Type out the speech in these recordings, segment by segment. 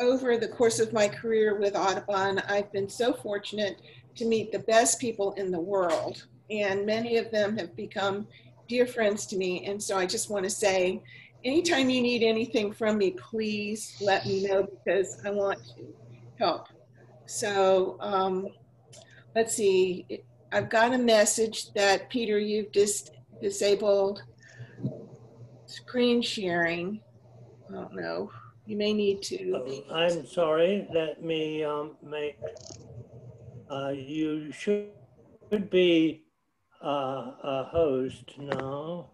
over the course of my career with Audubon, I've been so fortunate to meet the best people in the world, and many of them have become dear friends to me. And so I just want to say, anytime you need anything from me, please let me know because I want to help. So let's see. I've got a message that, Peter, you've disabled screen sharing. I don't know. You may need to. I'm sorry. Let me make. You should be a host now.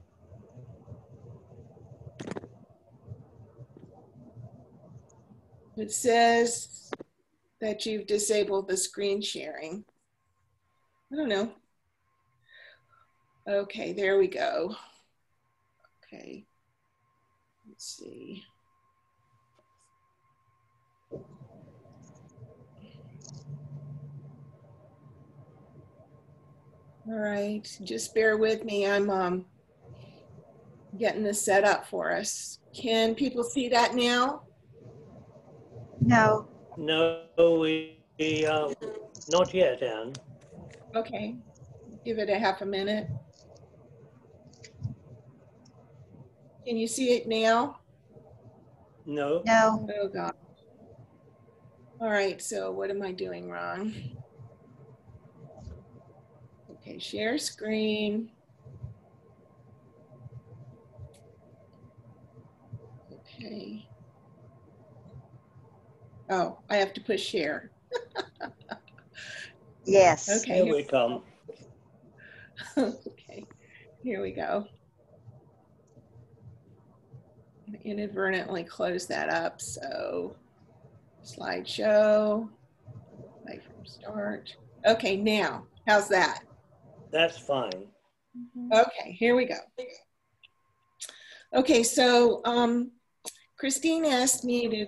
It says that you've disabled the screen sharing. I don't know. Okay, there we go. Okay, let's see. All right, just bear with me. I'm getting this set up for us. Can people see that now? No. No, we not yet, Anne. Okay, give it a half a minute. Can you see it now? No. No. Oh God. All right, so what am I doing wrong? Okay, share screen. Okay. Oh, I have to push share. Yes. Okay. Here we come. Okay, here we go. I inadvertently close that up. So slideshow, play from start. Okay, now, how's that? That's fine. Okay, here we go. Okay, so Christine asked me to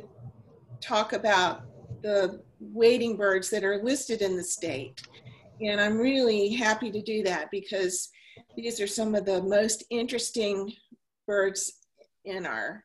talk about the wading birds that are listed in the state. And I'm really happy to do that because these are some of the most interesting birds in our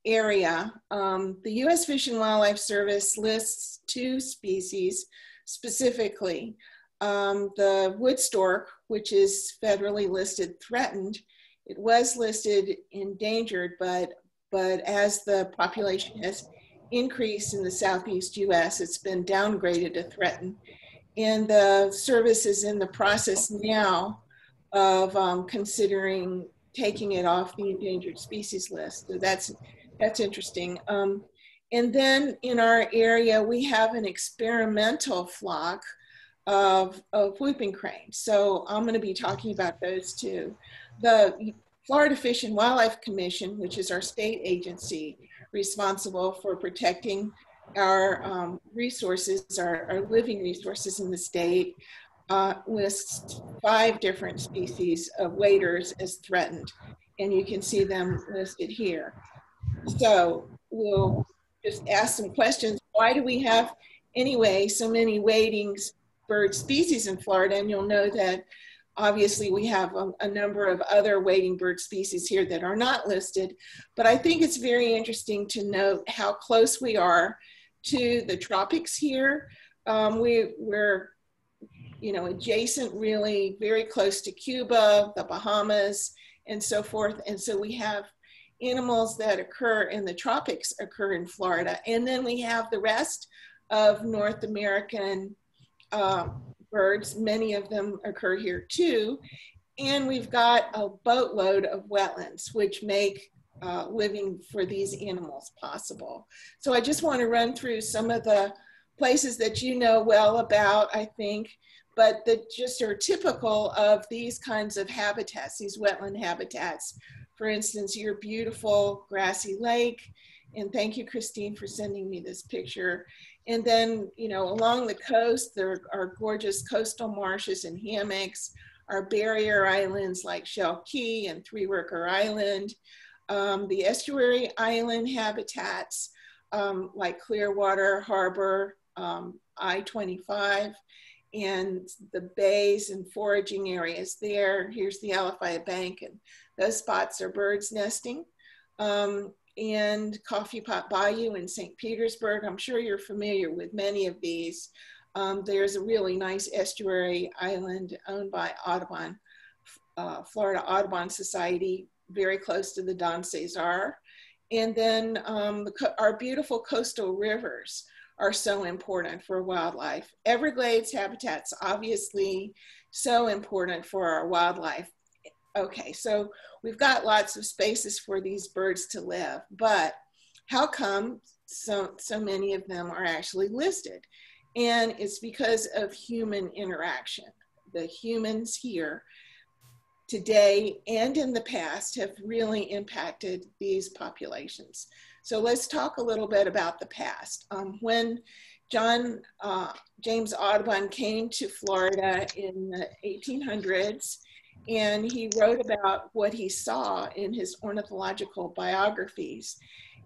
area. The U.S. Fish and Wildlife Service lists 2 species specifically. The wood stork, which is federally listed threatened, it was listed endangered, but as the population has increased in the Southeast U.S., it's been downgraded to threatened. And the service is in the process now of considering taking it off the endangered species list. So that's interesting. And then in our area, we have an experimental flock of whooping cranes. So I'm going to be talking about those too. The Florida Fish and Wildlife Commission, which is our state agency responsible for protecting our resources, our living resources in the state, lists 5 different species of waders as threatened. And you can see them listed here. So we'll just ask some questions. Why do we have, anyway, so many wading bird species in Florida? And you'll know that obviously we have a number of other wading bird species here that are not listed. But I think it's very interesting to note how close we are to the tropics here. We're adjacent, really very close to Cuba, the Bahamas, and so forth. And so we have animals that occur in the tropics occur in Florida. And then we have the rest of North American birds. Many of them occur here too. And we've got a boatload of wetlands, which make living for these animals possible. So I just want to run through some of the places that you know well about, I think, but that just are typical of these kinds of habitats, these wetland habitats. For instance, your beautiful grassy lake, and thank you, Christine, for sending me this picture. And then, along the coast, there are gorgeous coastal marshes and hammocks, our barrier islands like Shell Key and Three Worker Island, the estuary island habitats like Clearwater Harbor, I-25, and the bays and foraging areas there. Here's the Alafaya Bank, and those spots are birds nesting. and Coffee Pot Bayou in St. Petersburg. I'm sure you're familiar with many of these. There's a really nice estuary island owned by Audubon, Florida Audubon Society, very close to the Don Cesar. And then our beautiful coastal rivers are so important for wildlife. Everglades habitats, obviously, so important for our wildlife. Okay, so we've got lots of spaces for these birds to live, but how come so many of them are actually listed? And it's because of human interaction. The humans here today and in the past have really impacted these populations. So let's talk a little bit about the past. When James Audubon came to Florida in the 1800s, and he wrote about what he saw in his ornithological biographies.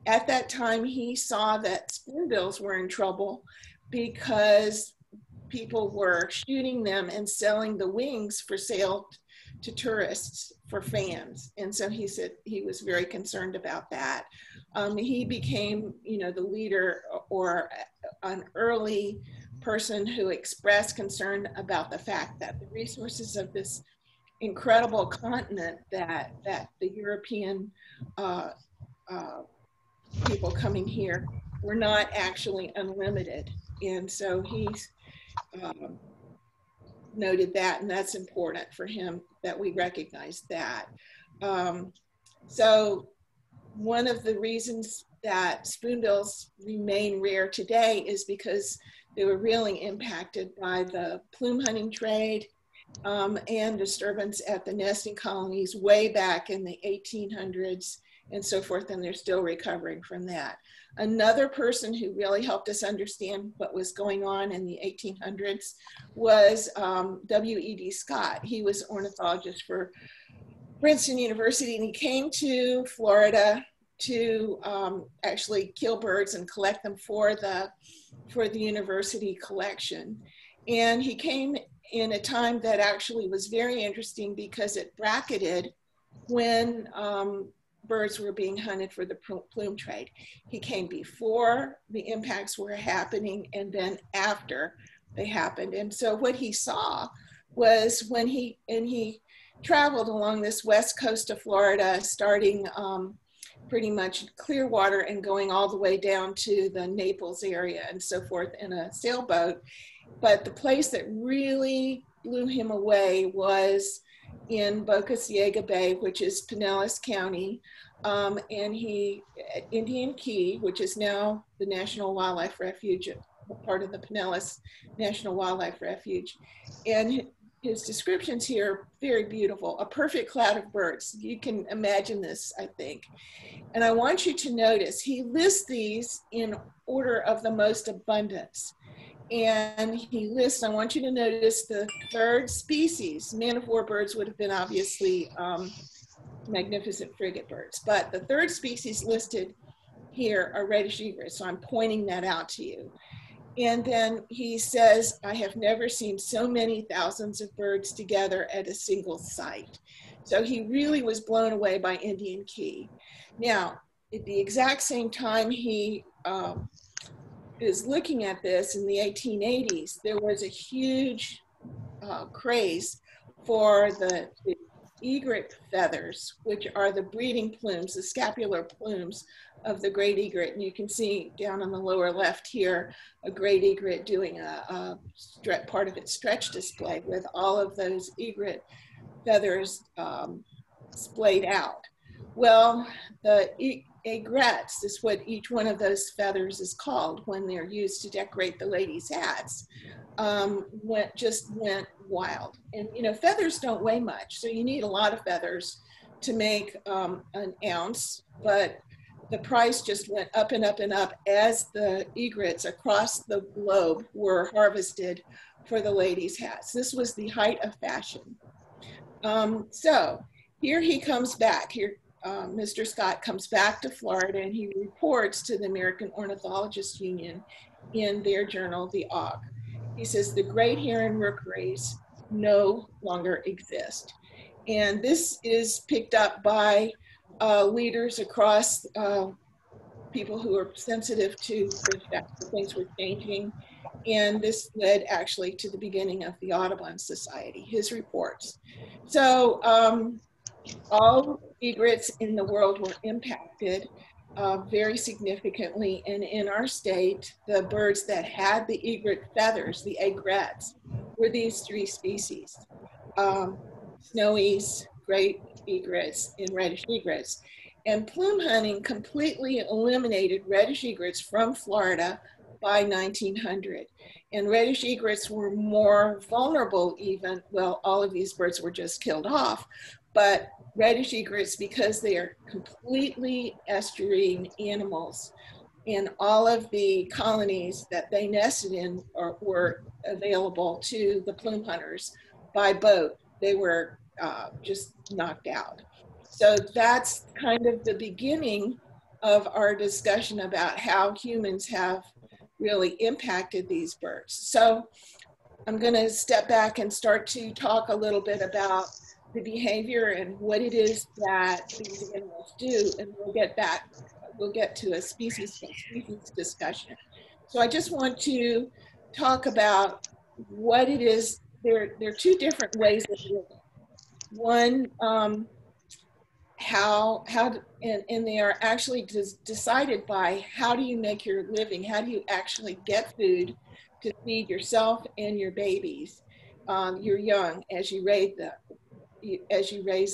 At that time, he saw that spoonbills were in trouble because people were shooting them and selling the wings for sale to tourists for fans. And so he said he was very concerned about that. He became, the leader or an early person who expressed concern about the fact that the resources of this incredible continent that the European people coming here were not actually unlimited. And so he noted that, and that's important for him that we recognize that. So one of the reasons that spoonbills remain rare today is because they were really impacted by the plume hunting trade and disturbance at the nesting colonies way back in the 1800s and so forth, and they're still recovering from that. Another person who really helped us understand what was going on in the 1800s was W.E.D. Scott. He was ornithologist for Princeton University, and he came to Florida to actually kill birds and collect them for the university collection. And he came in a time that actually was very interesting because it bracketed when birds were being hunted for the plume trade. He came before the impacts were happening and then after they happened. And so what he saw was when he traveled along this west coast of Florida, starting pretty much Clearwater and going all the way down to the Naples area and so forth in a sailboat. But the place that really blew him away was in Boca Ciega Bay, which is Pinellas County, and at Indian Key, which is now the National Wildlife Refuge, part of the Pinellas National Wildlife Refuge. And his descriptions here are very beautiful, a perfect cloud of birds. You can imagine this, I think. And I want you to notice, he lists these in order of the most abundance. And he lists, I want you to notice the third species. Man-of-war birds would have been obviously magnificent frigate birds, but the third species listed here are reddish egrets, so I'm pointing that out to you. And then he says, I have never seen so many thousands of birds together at a single site. So he really was blown away by Indian Key. Now, at the exact same time he is looking at this in the 1880s, there was a huge craze for the egret feathers, which are the breeding plumes, the scapular plumes of the great egret. And you can see down on the lower left here, a great egret doing a part of its stretch display with all of those egret feathers splayed out. Well, the aigrettes is what each one of those feathers is called when they're used to decorate the ladies' hats. Just went wild. And feathers don't weigh much, so you need a lot of feathers to make an ounce, but the price just went up and up and up as the egrets across the globe were harvested for the ladies' hats. This was the height of fashion. So here he comes back. Here, Mr. Scott comes back to Florida, and he reports to the American Ornithologists Union in their journal, the Auk. He says the great heron rookeries no longer exist. And this is picked up by leaders across people who were sensitive to the fact that things were changing. And this led actually to the beginning of the Audubon Society, his reports. So all egrets in the world were impacted very significantly. And in our state, the birds that had the egret feathers, the egrets, were these three species: snowies, great egrets, and reddish egrets. And plume hunting completely eliminated reddish egrets from Florida by 1900. And reddish egrets were more vulnerable even, well, all of these birds were just killed off, but reddish egrets, because they are completely estuarine animals, and all of the colonies that they nested in were available to the plume hunters by boat. They were just knocked out. So that's kind of the beginning of our discussion about how humans have really impacted these birds. So I'm going to step back and start to talk a little bit about the behavior and what it is that these animals do, and we'll get to a species discussion. So I just want to talk about what it is. There are two different ways of living. One, and they are actually decided by how do you make your living? How do you actually get food to feed yourself and your babies, your young, as you raise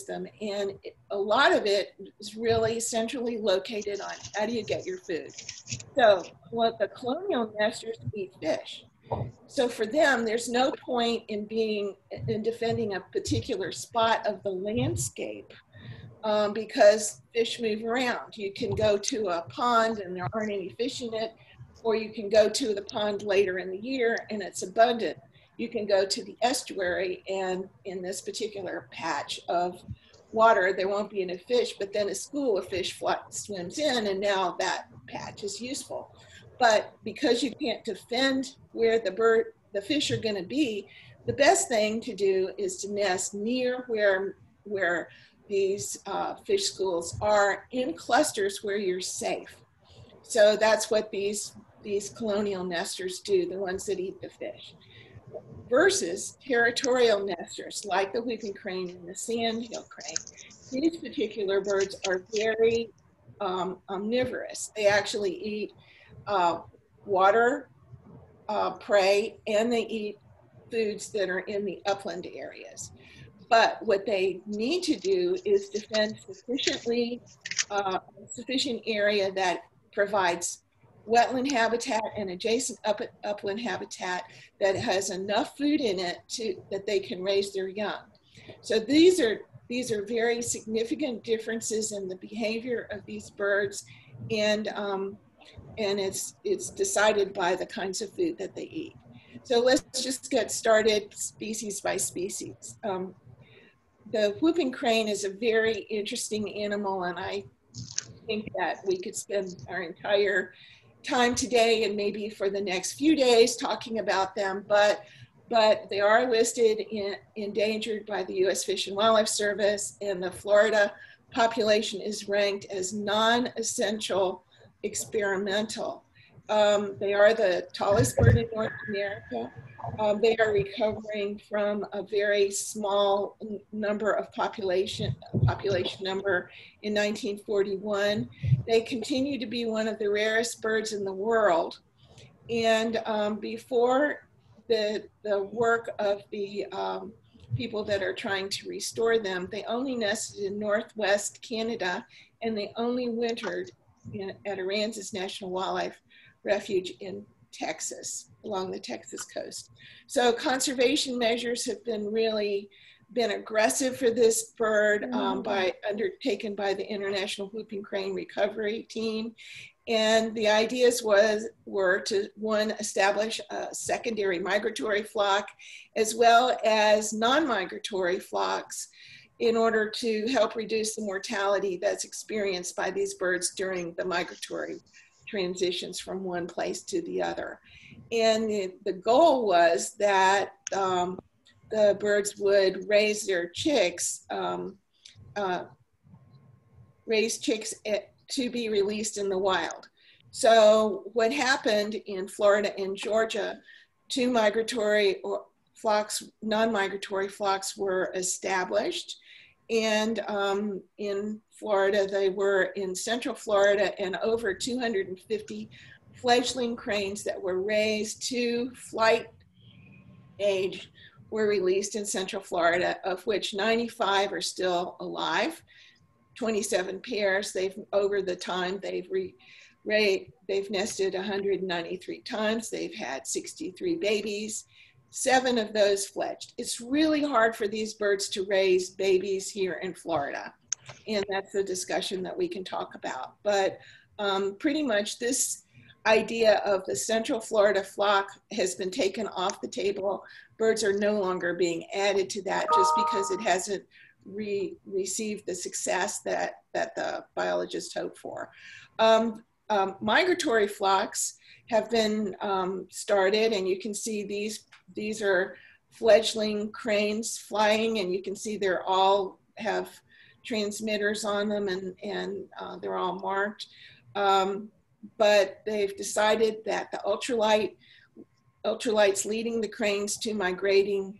them. And a lot of it is really centrally located on how do you get your food. So what the colonial nesters eat fish. So for them, there's no point in defending a particular spot of the landscape because fish move around. You can go to a pond and there aren't any fish in it, or you can go to the pond later in the year and it's abundant. You can go to the estuary, and in this particular patch of water, there won't be any fish, but then a school of fish swims in, and now that patch is useful. But because you can't defend where the fish are going to be, the best thing to do is to nest near where these fish schools are, in clusters where you're safe. So that's what these colonial nesters do, the ones that eat the fish. Versus territorial nesters like the whooping crane and the sandhill crane. These particular birds are very omnivorous. They actually eat water, prey, and they eat foods that are in the upland areas. But what they need to do is defend sufficient area that provides wetland habitat and adjacent upland habitat that has enough food in it that they can raise their young. So these are very significant differences in the behavior of these birds, and it's decided by the kinds of food that they eat. So let's just get started species by species. The whooping crane is a very interesting animal, and I think that we could spend our entire time today and maybe for the next few days talking about them, but they are listed endangered by the U.S. Fish and Wildlife Service, and the Florida population is ranked as non-essential experimental. They are the tallest bird in North America. They are recovering from a very small number of population number in 1941. They continue to be one of the rarest birds in the world. And before the work of the people that are trying to restore them, they only nested in Northwest Canada, and they only wintered at Aransas National Wildlife Refuge in Texas, along the Texas coast. So conservation measures have been aggressive for this bird, undertaken by the International Whooping Crane Recovery Team. And the ideas were to, one, establish a secondary migratory flock, as well as non-migratory flocks, in order to help reduce the mortality that's experienced by these birds during the migratory transitions from one place to the other. And the goal was that the birds would raise their chicks, to be released in the wild. So what happened in Florida and Georgia, two migratory flocks, non-migratory flocks were established. And in Florida, they were in Central Florida, and over 250 fledgling cranes that were raised to flight age were released in Central Florida, of which 95 are still alive. 27 pairs. Over the time they've nested 193 times. They've had 63 babies. 7 of those fledged. It's really hard for these birds to raise babies here in Florida, and that's a discussion that we can talk about. But pretty much this idea of the Central Florida flock has been taken off the table. Birds are no longer being added to that just because it hasn't received the success that the biologists hope for. Migratory flocks have been started, and you can see these are fledgling cranes flying, and you can see they're all have transmitters on them, and they're all marked. But they've decided that the ultralights leading the cranes to migrating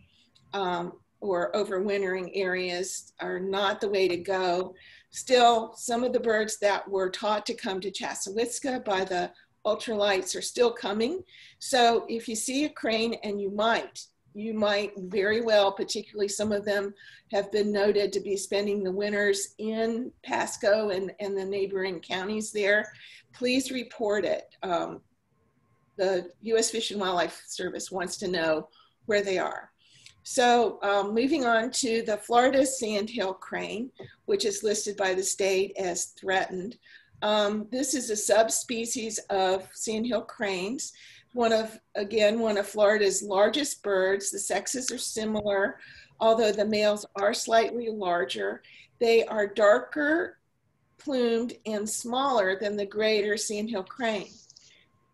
or overwintering areas are not the way to go. Still, some of the birds that were taught to come to Chassahowitzka by the ultralights are still coming. So if you see a crane, and you might very well, particularly some of them have been noted to be spending the winters in Pasco and the neighboring counties there, please report it. The U.S. Fish and Wildlife Service wants to know where they are. So moving on to the Florida sandhill crane, which is listed by the state as threatened. This is a subspecies of sandhill cranes. One of Florida's largest birds. The sexes are similar, although the males are slightly larger. They are darker plumed and smaller than the greater sandhill crane.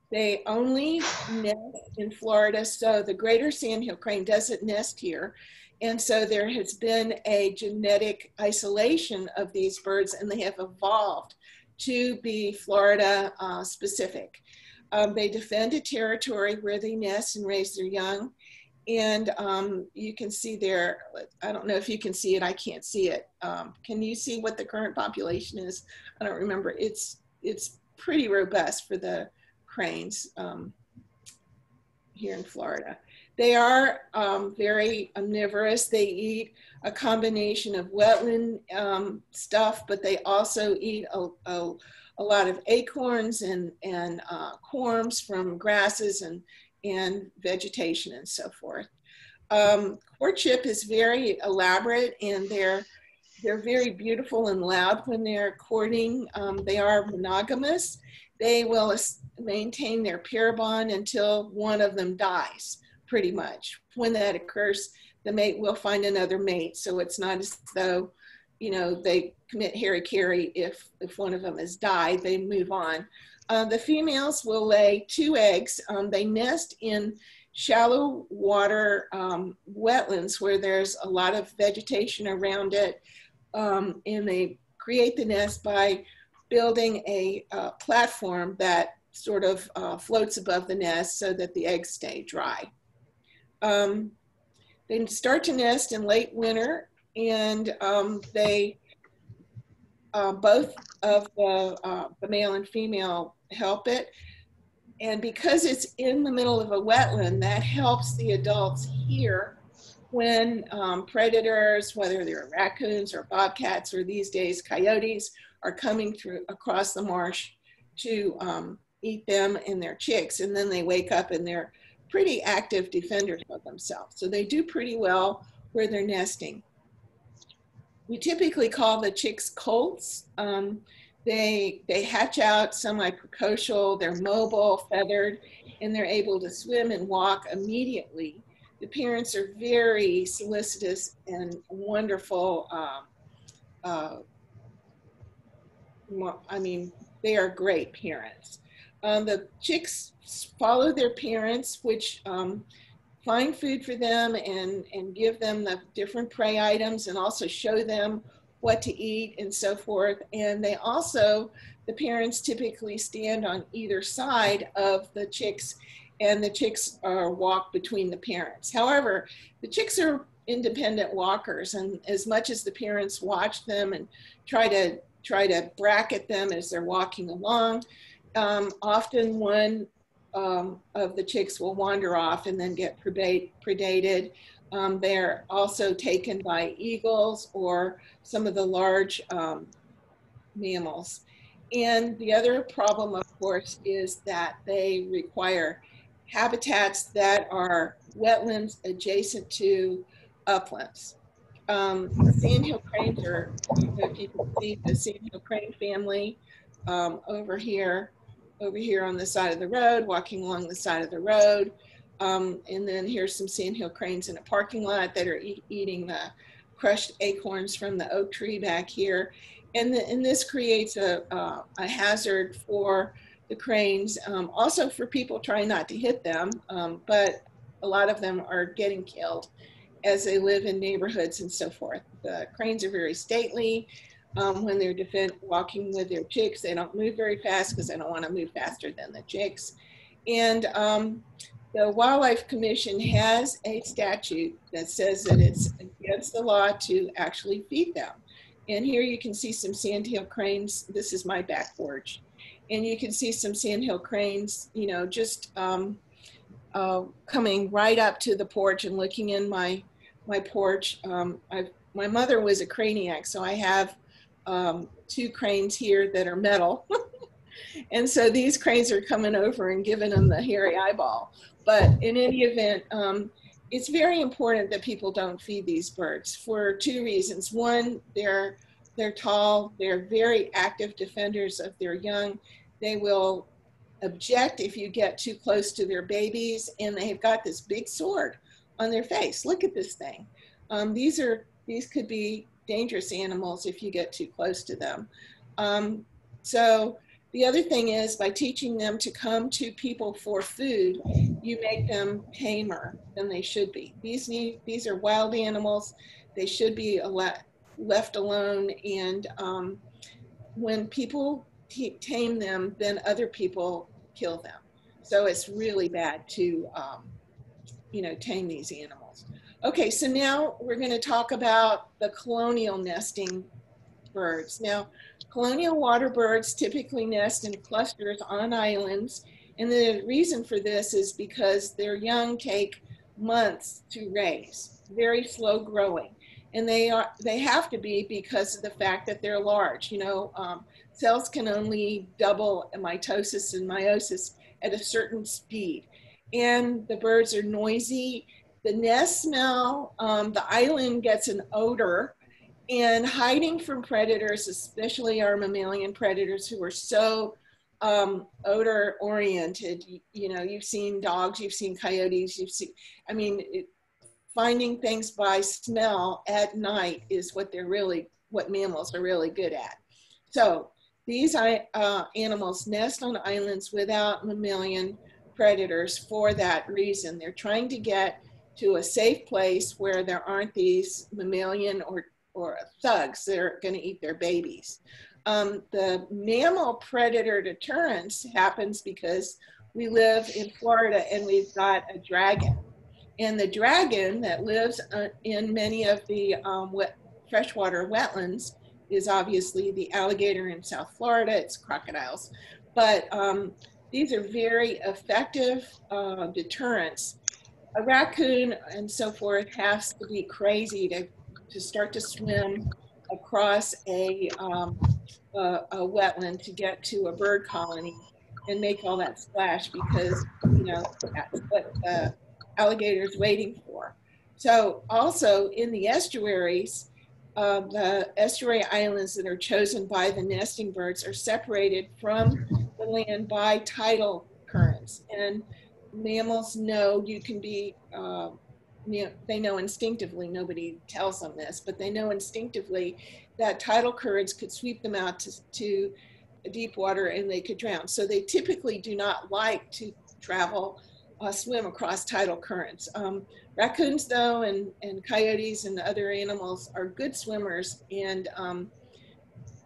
They only nest in Florida, so the greater sandhill crane doesn't nest here. And so there has been a genetic isolation of these birds, and they have evolved to be Florida specific. They defend a territory where they nest and raise their young. And you can see there, I don't know if you can see it, I can't see it. Can you see what the current population is? I don't remember. It's pretty robust for the cranes here in Florida. They are very omnivorous. They eat a combination of wetland stuff, but they also eat a lot of acorns and corms from grasses and vegetation and so forth. Courtship is very elaborate, and they're very beautiful and loud when they're courting. They are monogamous. They will maintain their pair bond until one of them dies, pretty much. When that occurs, the mate will find another mate. So it's not as though, you know, they commit hara-kiri if one of them has died, they move on. The females will lay 2 eggs. They nest in shallow water wetlands where there's a lot of vegetation around it. And they create the nest by building a platform that sort of floats above the nest so that the eggs stay dry. They start to nest in late winter, and they both of the male and female help it. And because it's in the middle of a wetland, that helps the adults hear when predators, whether they're raccoons or bobcats or these days coyotes, are coming through across the marsh to eat them and their chicks. And then they wake up and they're pretty active defenders of themselves. So they do pretty well where they're nesting. We typically call the chicks colts. They hatch out semi-precocial, they're mobile, feathered, and they're able to swim and walk immediately. The parents are very solicitous and wonderful. I mean, they are great parents. The chicks follow their parents, which find food for them and give them the different prey items and also show them what to eat and so forth. And they also the parents typically stand on either side of the chicks, and the chicks walk between the parents. However, the chicks are independent walkers, and as much as the parents watch them and try to bracket them as they're walking along, often one of the chicks will wander off and then get predated. They're also taken by eagles or some of the large mammals. And the other problem, of course, is that they require habitats that are wetlands adjacent to uplands. Sandhill cranes are, if you can see the sandhill crane family over here on the side of the road, walking along the side of the road. And then here's some sandhill cranes in a parking lot that are eating the crushed acorns from the oak tree back here. And this creates a hazard for the cranes, also for people trying not to hit them, but a lot of them are getting killed as they live in neighborhoods and so forth. The cranes are very stately. When they're walking with their chicks, they don't move very fast because they don't want to move faster than the chicks. And the Wildlife Commission has a statute that says that it's against the law to actually feed them. And here you can see some sandhill cranes. This is my back porch. And you can see some sandhill cranes, you know, just coming right up to the porch and looking in my porch. My mother was a craniac, so I have 2 cranes here that are metal. And so these cranes are coming over and giving them the hairy eyeball. But in any event, it's very important that people don't feed these birds for 2 reasons. One, they're tall, they're very active defenders of their young. They will object if you get too close to their babies, and they've got this big sword on their face. Look at this thing. These could be dangerous animals if you get too close to them. So the other thing is, by teaching them to come to people for food, you make them tamer than they should be. These are wild animals. They should be left alone. And when people tame them, then other people kill them. So it's really bad to, you know, tame these animals. Okay, so now we're going to talk about the colonial nesting birds. Now, colonial water birds typically nest in clusters on islands, and the reason for this is because their young take months to raise, very slow growing, and they have to be because of the fact that they're large. You know, cells can only double mitosis and meiosis at a certain speed, and the birds are noisy. The nest smell, the island gets an odor. And hiding from predators, especially our mammalian predators who are so odor oriented, you know, you've seen dogs, you've seen coyotes, finding things by smell at night is what mammals are really good at. So these animals nest on islands without mammalian predators for that reason. They're trying to get to a safe place where there aren't these mammalian or thugs that are going to eat their babies. The mammal predator deterrence happens because we live in Florida and we've got a dragon. And the dragon that lives in many of the freshwater wetlands is obviously the alligator in South Florida. It's crocodiles. But these are very effective deterrents. A raccoon and so forth has to be crazy to start to swim across a wetland to get to a bird colony and make all that splash, because, you know, that's what the alligator's waiting for. So also in the estuaries, the estuary islands that are chosen by the nesting birds are separated from the land by tidal currents. And mammals know you can be, you know, they know instinctively, nobody tells them this, but they know instinctively that tidal currents could sweep them out to deep water and they could drown. So they typically do not like to swim across tidal currents. Raccoons though, and coyotes and other animals are good swimmers. And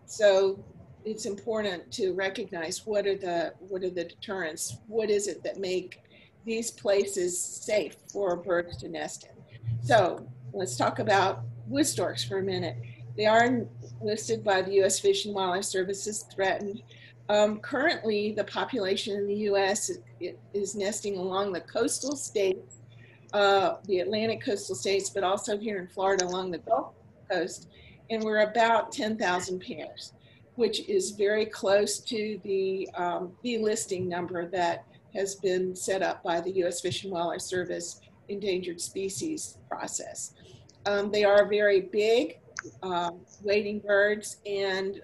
so it's important to recognize what are the deterrents. What is it that make these places safe for birds to nest in? So let's talk about wood storks for a minute. They are listed by the U.S. Fish and Wildlife Service as threatened. Currently, the population in the U.S. is nesting along the coastal states, the Atlantic coastal states, but also here in Florida along the Gulf Coast, and we're about 10,000 pairs, which is very close to the listing number that has been set up by the U.S. Fish and Wildlife Service endangered species process. They are very big wading birds, and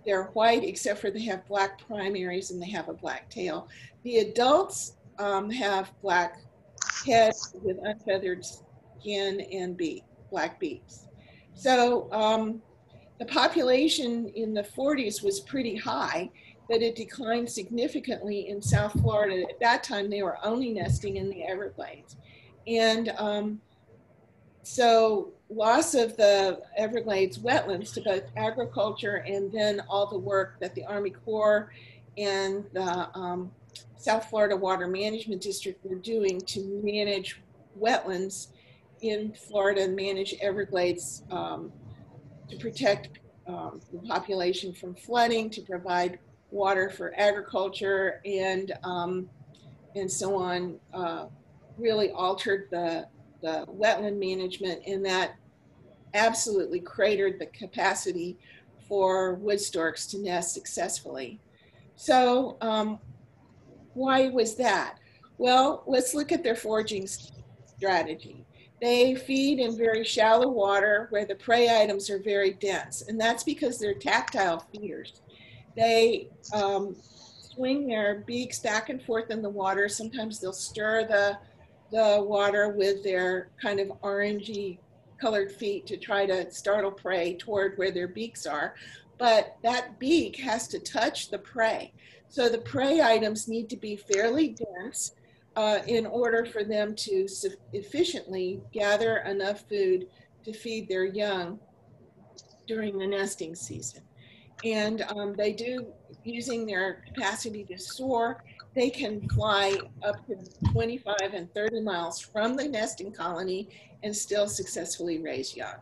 they're white except for they have black primaries and they have a black tail. The adults have black heads with unfeathered skin and black beaks. So the population in the 40s was pretty high, but it declined significantly in South Florida. At that time, they were only nesting in the Everglades. And so loss of the Everglades wetlands to both agriculture and then all the work that the Army Corps and the South Florida Water Management District were doing to manage wetlands in Florida and manage Everglades to protect the population from flooding, to provide water for agriculture, and so on, really altered the wetland management, and that absolutely cratered the capacity for wood storks to nest successfully. So why was that? Well, let's look at their foraging strategy. They feed in very shallow water where the prey items are very dense, and that's because they're tactile feeders. They swing their beaks back and forth in the water. Sometimes they'll stir the water with their kind of orangey colored feet to try to startle prey toward where their beaks are. But that beak has to touch the prey. So the prey items need to be fairly dense in order for them to efficiently gather enough food to feed their young during the nesting season. And they do, using their capacity to soar, they can fly up to 25 and 30 miles from the nesting colony and still successfully raise young.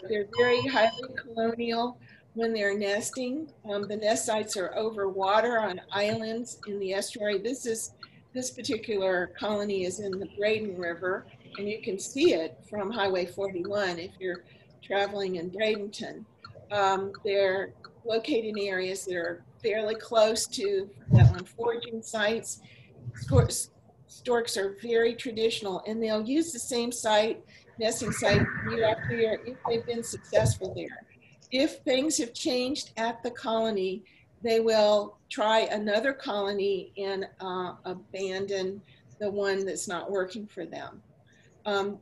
They're very highly colonial when they're nesting. The nest sites are over water on islands in the estuary. This particular colony is in the Braden River, and you can see it from Highway 41 if you're traveling in Bradenton. They're located in areas that are fairly close to wetland foraging sites. Storks are very traditional, and they'll use the same nesting site year after year if they've been successful there. If things have changed at the colony, they will try another colony and abandon the one that's not working for them.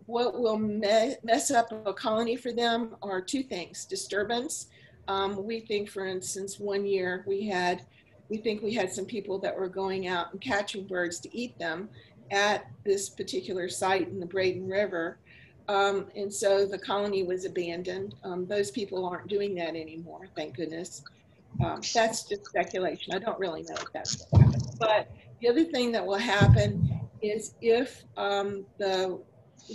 What will mess up a colony for them are two things: disturbance. We think, for instance, one year we had some people that were going out and catching birds to eat them at this particular site in the Braden River. And so the colony was abandoned. Those people aren't doing that anymore, thank goodness. That's just speculation. I don't really know if that's what happened. But the other thing that will happen is if the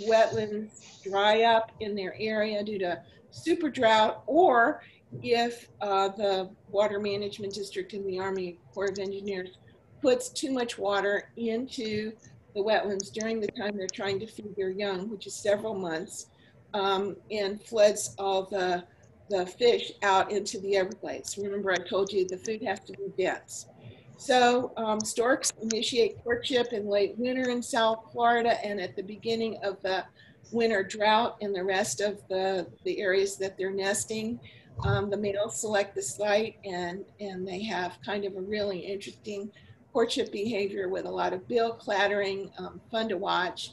wetlands dry up in their area due to super drought, or if the Water Management District and the Army Corps of Engineers puts too much water into the wetlands during the time they're trying to feed their young, which is several months, and floods all the fish out into the Everglades. Remember, I told you the food has to be dense. So storks initiate courtship in late winter in South Florida and at the beginning of the winter drought in the rest of the areas that they're nesting. The males select the site, and they have kind of a really interesting courtship behavior with a lot of bill clattering, fun to watch.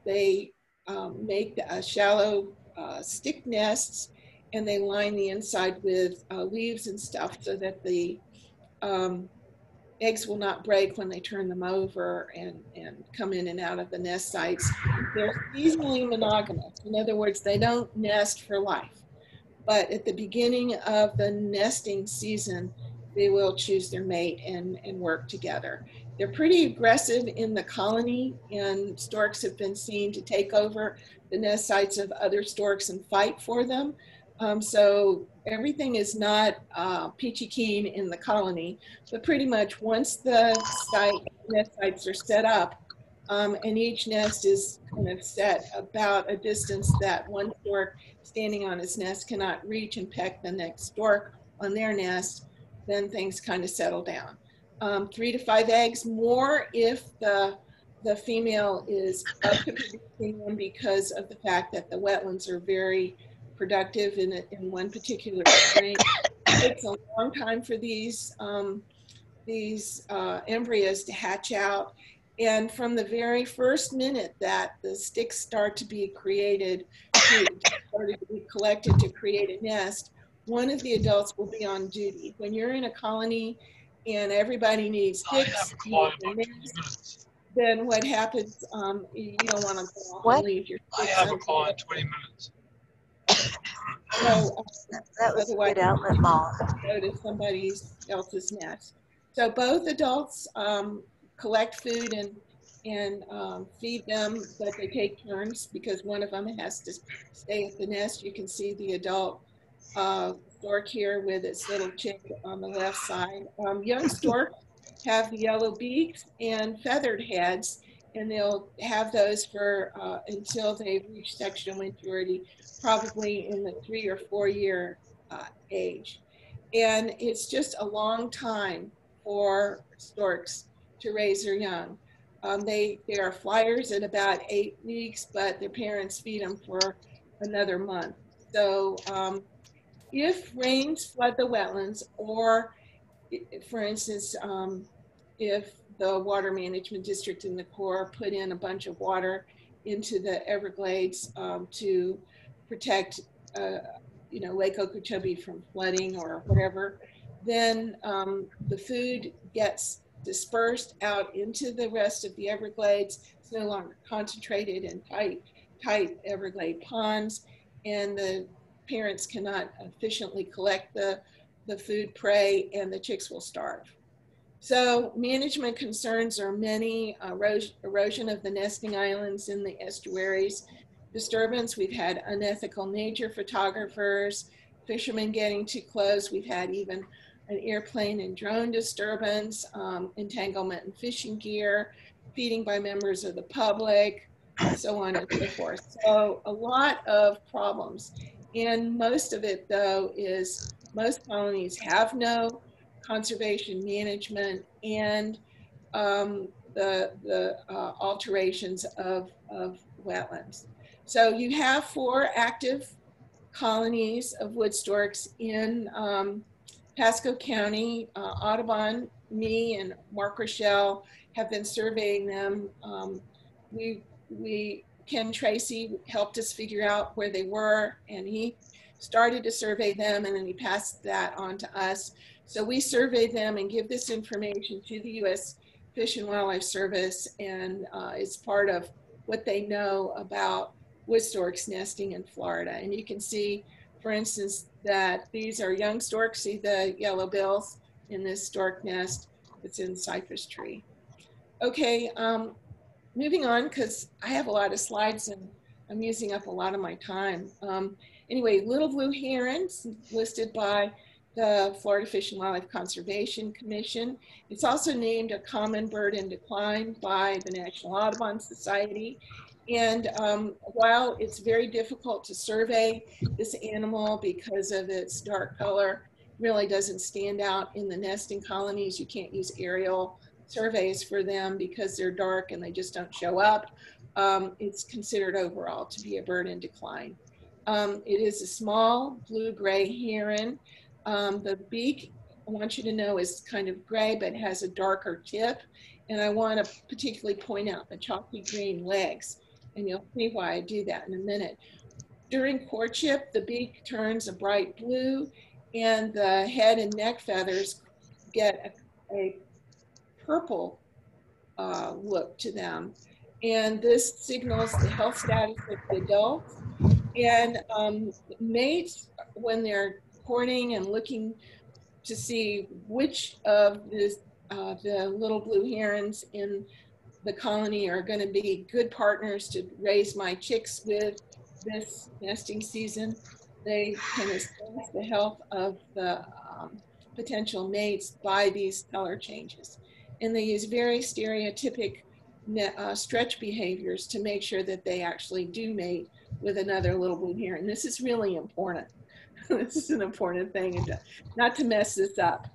They make shallow stick nests, and they line the inside with leaves and stuff so that the eggs will not break when they turn them over and come in and out of the nest sites. They're seasonally monogamous. In other words, they don't nest for life. but at the beginning of the nesting season, they will choose their mate and work together. They're pretty aggressive in the colony, and storks have been seen to take over the nest sites of other storks and fight for them. So everything is not peachy keen in the colony, but pretty much once the nest sites are set up, and each nest is kind of set about a distance that one stork standing on its nest cannot reach and peck the next stork on their nest, then things kind of settle down. 3 to 5 eggs, more if the female is up to producing them because of the fact that the wetlands are very productive in one particular strain. It takes a long time for these embryos to hatch out. And from the very first minute that the sticks start to be created, started to be collected to create a nest, one of the adults will be on duty. When you're in a colony and everybody needs sticks, then what happens, you don't want to go off and leave your sticks. I have a call in 20 minutes. So, that was a good outlet, Mom. Go to somebody else's nest. So both adults collect food and feed them, but they take turns because one of them has to stay at the nest. You can see the adult stork here with its little chick on the left side. Young storks have yellow beaks and feathered heads, and they'll have those for until they reach sexual maturity, probably in the 3 or 4 year age. And it's just a long time for storks to raise their young. They are flyers at about 8 weeks, but their parents feed them for another month. So if rains flood the wetlands, or for instance, if the Water Management District in the Corps put in a bunch of water into the Everglades to protect Lake Okeechobee from flooding or whatever, then the food gets dispersed out into the rest of the Everglades. It's no longer concentrated in tight Everglade ponds, and the parents cannot efficiently collect the food prey, and the chicks will starve. So management concerns are many: erosion of the nesting islands in the estuaries, disturbance. We've had unethical nature photographers, fishermen getting too close. We've had even an airplane and drone disturbance, entanglement in fishing gear, feeding by members of the public, so on and so forth. So a lot of problems. And most of it, though, is most colonies have no conservation management, and the alterations of wetlands. So you have 4 active colonies of wood storks in Pasco County. Audubon, me, and Mark Rochelle have been surveying them. Ken Tracy helped us figure out where they were, and he started to survey them, and then he passed that on to us. So we survey them and give this information to the U.S. Fish and Wildlife Service, and it's part of what they know about wood storks nesting in Florida. And you can see, for instance, that these are young storks. See the yellow bills in this stork nest that's in cypress tree. Okay, moving on, because I have a lot of slides and I'm using up a lot of my time. Anyway, little blue herons listed by the Florida Fish and Wildlife Conservation Commission. It's also named a common bird in decline by the National Audubon Society. And while it's very difficult to survey this animal because of its dark color, really doesn't stand out in the nesting colonies. You can't use aerial surveys for them because they're dark and they just don't show up. It's considered overall to be a bird in decline. It is a small blue-gray heron. The beak, I want you to know, is kind of gray but has a darker tip. And I want to particularly point out the chalky green legs. And you'll see why I do that in a minute. During courtship, the beak turns a bright blue, and the head and neck feathers get a purple look to them. And this signals the health status of the adults. And mates when they're courting and looking to see which of the little blue herons in the colony are going to be good partners to raise my chicks with this nesting season, they can assess the health of the potential mates by these color changes. And they use very stereotypic stretch behaviors to make sure that they actually do mate with another little blue heron. This is really important. This is an important thing, not to mess this up.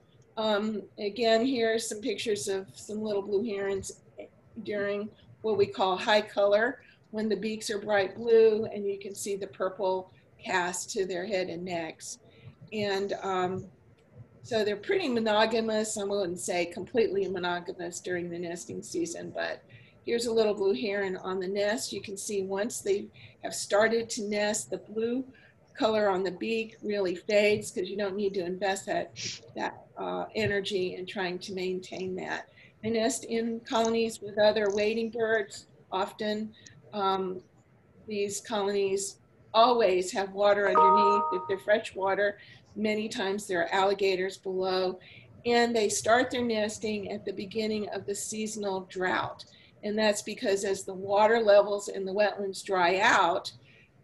Again, here are some pictures of some little blue herons during what we call high color, when the beaks are bright blue and you can see the purple cast to their head and necks. And so they're pretty monogamous. I wouldn't say completely monogamous during the nesting season, but here's a little blue heron on the nest. You can see once they have started to nest, the blue color on the beak really fades because you don't need to invest that energy in trying to maintain that. They nest in colonies with other wading birds. Often these colonies always have water underneath. If they're freshwater, many times there are alligators below. And they start their nesting at the beginning of the seasonal drought. And that's because as the water levels in the wetlands dry out,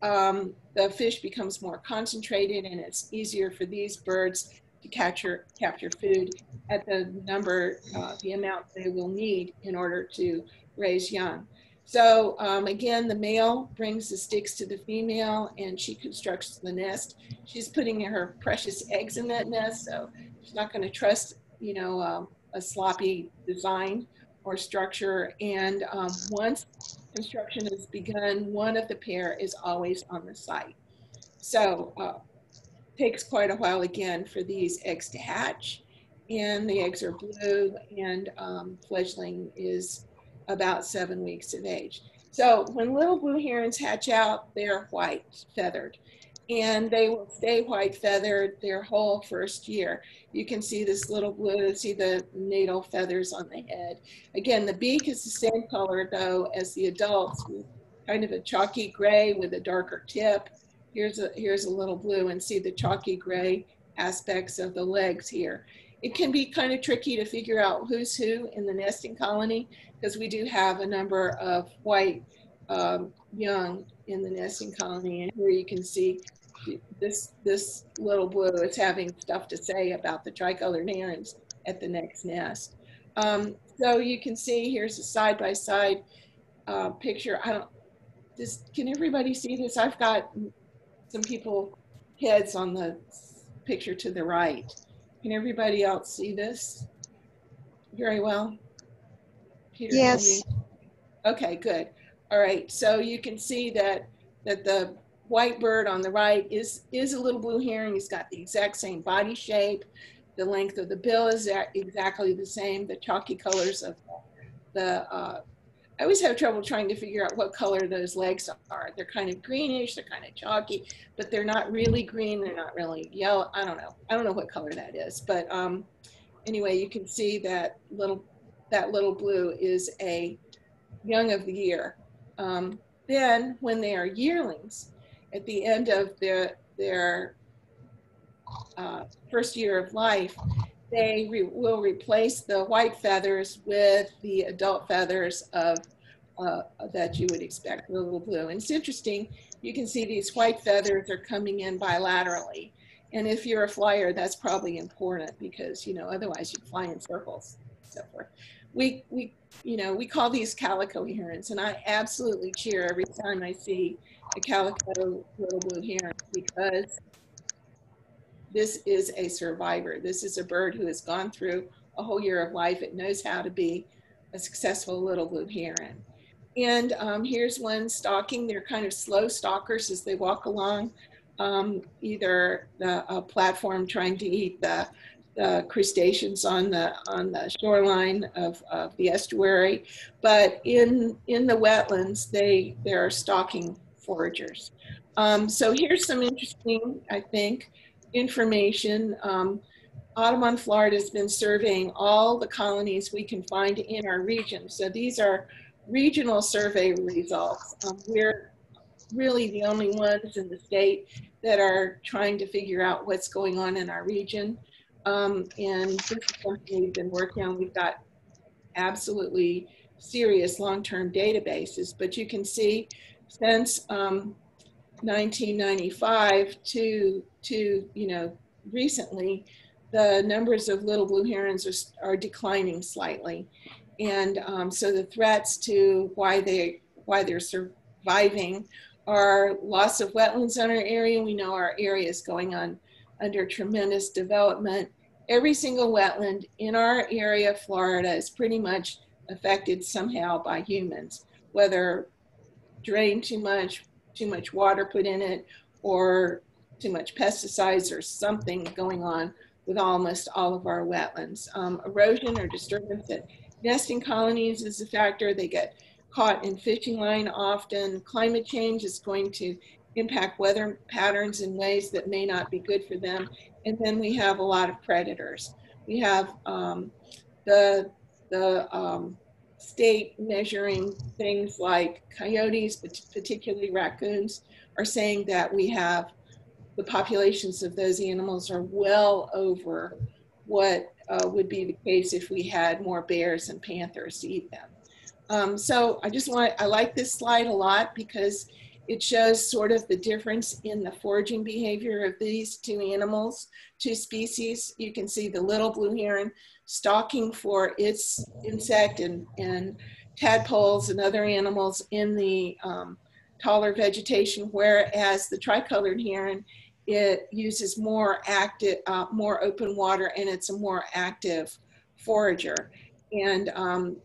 the fish becomes more concentrated and it's easier for these birds to capture food at the number, the amount they will need in order to raise young. So again, the male brings the sticks to the female and she constructs the nest. She's putting her precious eggs in that nest, so she's not going to trust, you know, a sloppy design or structure. And once construction is begun, one of the pair is always on the site. So takes quite a while again for these eggs to hatch, and the eggs are blue, and fledgling is about 7 weeks of age. So when little blue herons hatch out, they're white feathered, and they will stay white feathered their whole first year. You can see this little blue, see the natal feathers on the head. Again, the beak is the same color though as the adults, kind of a chalky gray with a darker tip. Here's a little blue, and see the chalky gray aspects of the legs here. It can be kind of tricky to figure out who's who in the nesting colony because we do have a number of white young in the nesting colony. And here you can see this little blue is having stuff to say about the tricolored herons at the next nest. So you can see here's a side-by-side picture. Can everybody see this? I've got some people heads on the picture to the right. Can everybody else see this very well? Peter, yes. Okay, good. All right, so you can see that the white bird on the right is a little blue heron. He's got the exact same body shape. The length of the bill is exactly the same. The chalky colors of I always have trouble trying to figure out what color those legs are. They're kind of greenish, they're kind of chalky, but they're not really green, they're not really yellow. I don't know. I don't know what color that is, but anyway, you can see that little blue is a young of the year. Then when they are yearlings, at the end of their first year of life, they will replace the white feathers with the adult feathers of that you would expect for a little blue. And it's interesting, you can see these white feathers are coming in bilaterally. And if you're a flyer, that's probably important because, you know, otherwise you'd fly in circles and so forth. We call these calico herons, and I absolutely cheer every time I see a calico little blue heron because this is a survivor. This is a bird who has gone through a whole year of life. It knows how to be a successful little blue heron. And here's one stalking. They're kind of slow stalkers as they walk along either the platform trying to eat the crustaceans on the shoreline of the estuary. But in the wetlands, they are stalking foragers. So here's some interesting, I think, information. Audubon Florida has been surveying all the colonies we can find in our region. So these are regional survey results. We're really the only ones in the state that are trying to figure out what's going on in our region. And this is something we've been working on. We've got absolutely serious long-term databases, but you can see since 1995 to recently, the numbers of little blue herons are declining slightly. And so the threats to why they're surviving are loss of wetlands in our area. We know our area is going on under tremendous development. Every single wetland in our area, Florida, is pretty much affected somehow by humans, whether drained too much water put in it, or too much pesticides, or something going on with almost all of our wetlands. Erosion or disturbance at nesting colonies is a factor. They get caught in fishing line often. Climate change is going to impact weather patterns in ways that may not be good for them. And then we have a lot of predators. We have the state measuring things like coyotes, but particularly raccoons, are saying that we have the populations of those animals are well over what would be the case if we had more bears and panthers to eat them. So I like this slide a lot because it shows sort of the difference in the foraging behavior of these two animals, two species. You can see the little blue heron stalking for its insect and tadpoles and other animals in the taller vegetation, whereas the tricolored heron, it uses more active, more open water, and it's a more active forager. And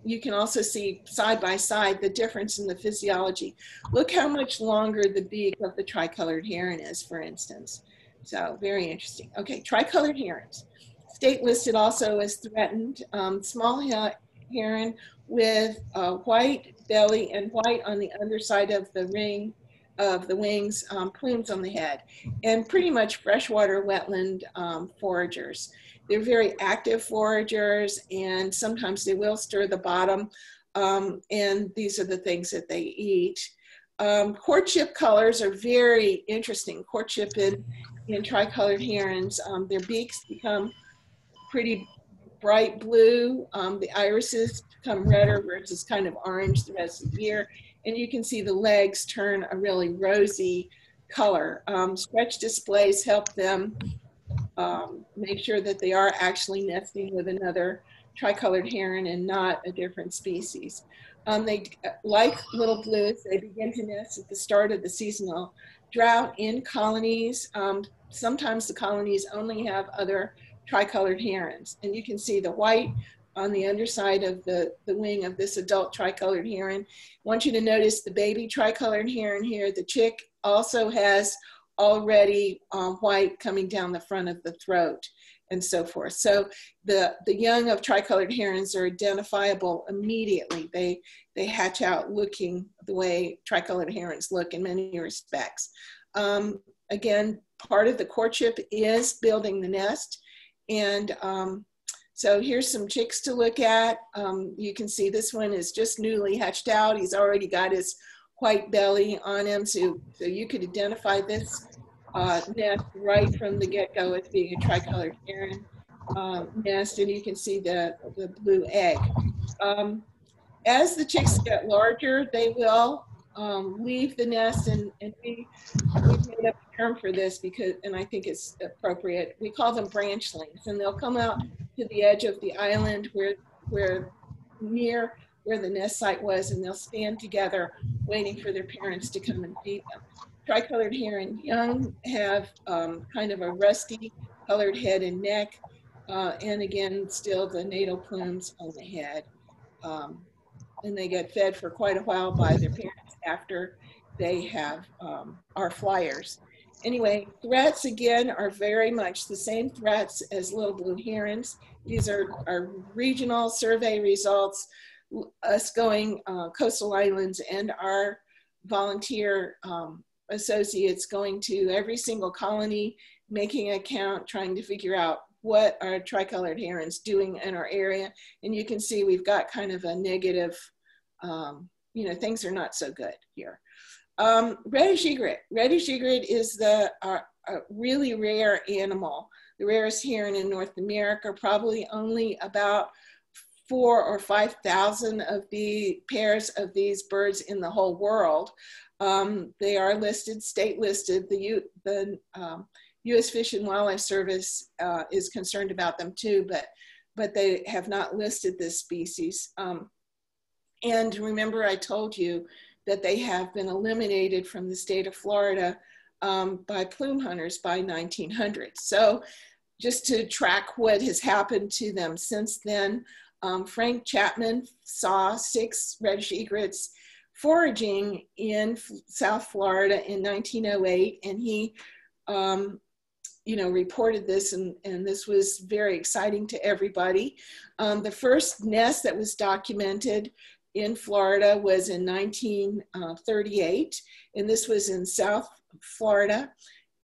you can also see side by side the difference in the physiology. Look how much longer the beak of the tricolored heron is, for instance. So very interesting. Okay, tricolored herons. State listed also as threatened. Small heron with a white belly and white on the underside of the ring of the wings, plumes on the head, and pretty much freshwater wetland foragers. They're very active foragers, and sometimes they will stir the bottom, and these are the things that they eat. Courtship colors are very interesting. Courtship in tricolored herons, their beaks become pretty bright blue. The irises become redder versus kind of orange the rest of the year. And you can see the legs turn a really rosy color. Stretch displays help them make sure that they are actually nesting with another tricolored heron and not a different species. They, like little blues, they begin to nest at the start of the seasonal drought in colonies. Sometimes the colonies only have other tricolored herons. And you can see the white on the underside of the wing of this adult tricolored heron. I want you to notice the baby tricolored heron here. The chick also has already white coming down the front of the throat and so forth. So the young of tricolored herons are identifiable immediately. They hatch out looking the way tricolored herons look in many respects. Again, part of the courtship is building the nest. And so here's some chicks to look at. You can see this one is just newly hatched out. He's already got his white belly on him. So you could identify this nest right from the get-go as being a tricolored heron nest, and you can see the blue egg. As the chicks get larger, they will leave the nest, and we've made up a term for this because, and I think it's appropriate. We call them branchlings, and they'll come out to the edge of the island where near where the nest site was, and they'll stand together waiting for their parents to come and feed them. Tricolored heron young have kind of a rusty colored head and neck, and again, still the natal plumes on the head. And they get fed for quite a while by their parents after they have are flyers. Anyway, threats again are very much the same threats as little blue herons. These are our regional survey results, us going coastal islands and our volunteer associates going to every single colony, making a count, trying to figure out what are tricolored herons doing in our area. And you can see we've got kind of a negative, things are not so good here. Reddish egret. Reddish egret is a really rare animal. The rarest here in North America, probably only about 4,000 or 5,000 of the pairs of these birds in the whole world. They are listed, state listed. The U.S. Fish and Wildlife Service is concerned about them too, but they have not listed this species. And remember, I told you that they have been eliminated from the state of Florida by plume hunters by 1900. So just to track what has happened to them since then, Frank Chapman saw 6 reddish egrets foraging in South Florida in 1908, and he reported this, and this was very exciting to everybody. The first nest that was documented in Florida was in 1938, and this was in South Florida.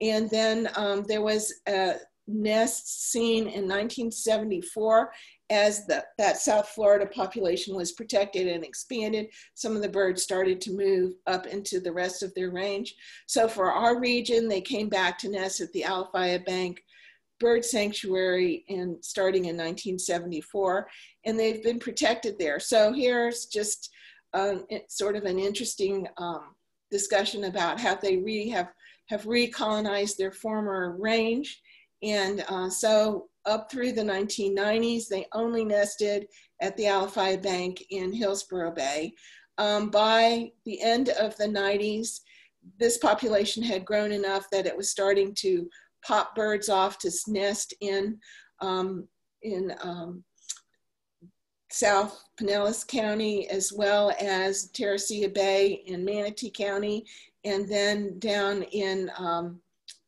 And then there was a nest seen in 1974 as that South Florida population was protected and expanded. Some of the birds started to move up into the rest of their range. So for our region, they came back to nest at the Alafaya Bank Bird Sanctuary starting in 1974, and they've been protected there. So here's just sort of an interesting discussion about how they have recolonized their former range. And so up through the 1990s, they only nested at the Alafaya Bank in Hillsborough Bay. By the end of the 90s, this population had grown enough that it was starting to pop birds off to nest in South Pinellas County, as well as Teresita Bay in Manatee County, and then down in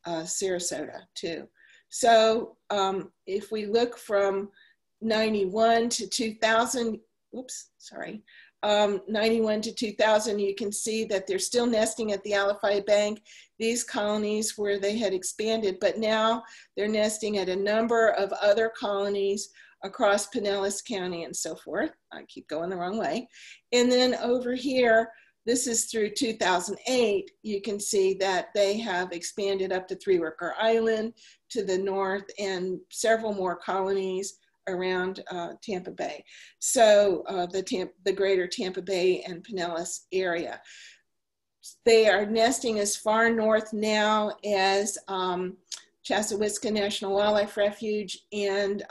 Sarasota too. So if we look from 91 to 2000, 91 to 2000, you can see that they're still nesting at the Alafaya Bank, these colonies where they had expanded, but now they're nesting at a number of other colonies across Pinellas County and so forth. I keep going the wrong way. And then over here, this is through 2008, you can see that they have expanded up to Three Worker Island to the north and several more colonies around Tampa Bay. So the greater Tampa Bay and Pinellas area. They are nesting as far north now as Chassahowiska National Wildlife Refuge and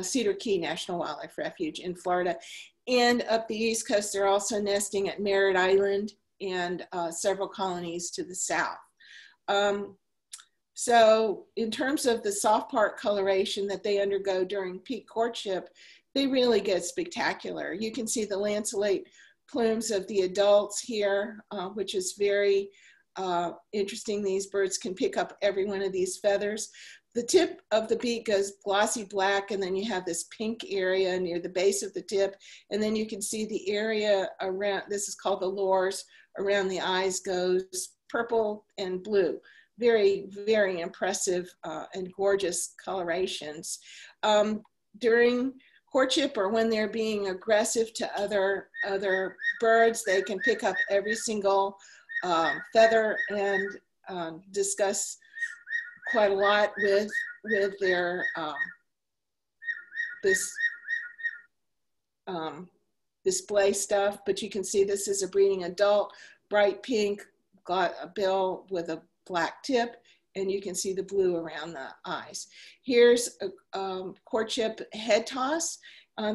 Cedar Key National Wildlife Refuge in Florida. And up the East Coast, they're also nesting at Merritt Island and several colonies to the south. So in terms of the soft part coloration that they undergo during peak courtship, they really get spectacular. You can see the lanceolate plumes of the adults here, which is very interesting. These birds can pick up every one of these feathers. The tip of the beak goes glossy black, and then you have this pink area near the base of the tip. And then you can see the area around, this is called the lores, around the eyes goes purple and blue. Very, very impressive and gorgeous colorations. During courtship or when they're being aggressive to other birds, they can pick up every single feather and discuss quite a lot with their display stuff. But you can see this is a breeding adult, bright pink, got a bill with a black tip, and you can see the blue around the eyes. Here's a courtship head toss.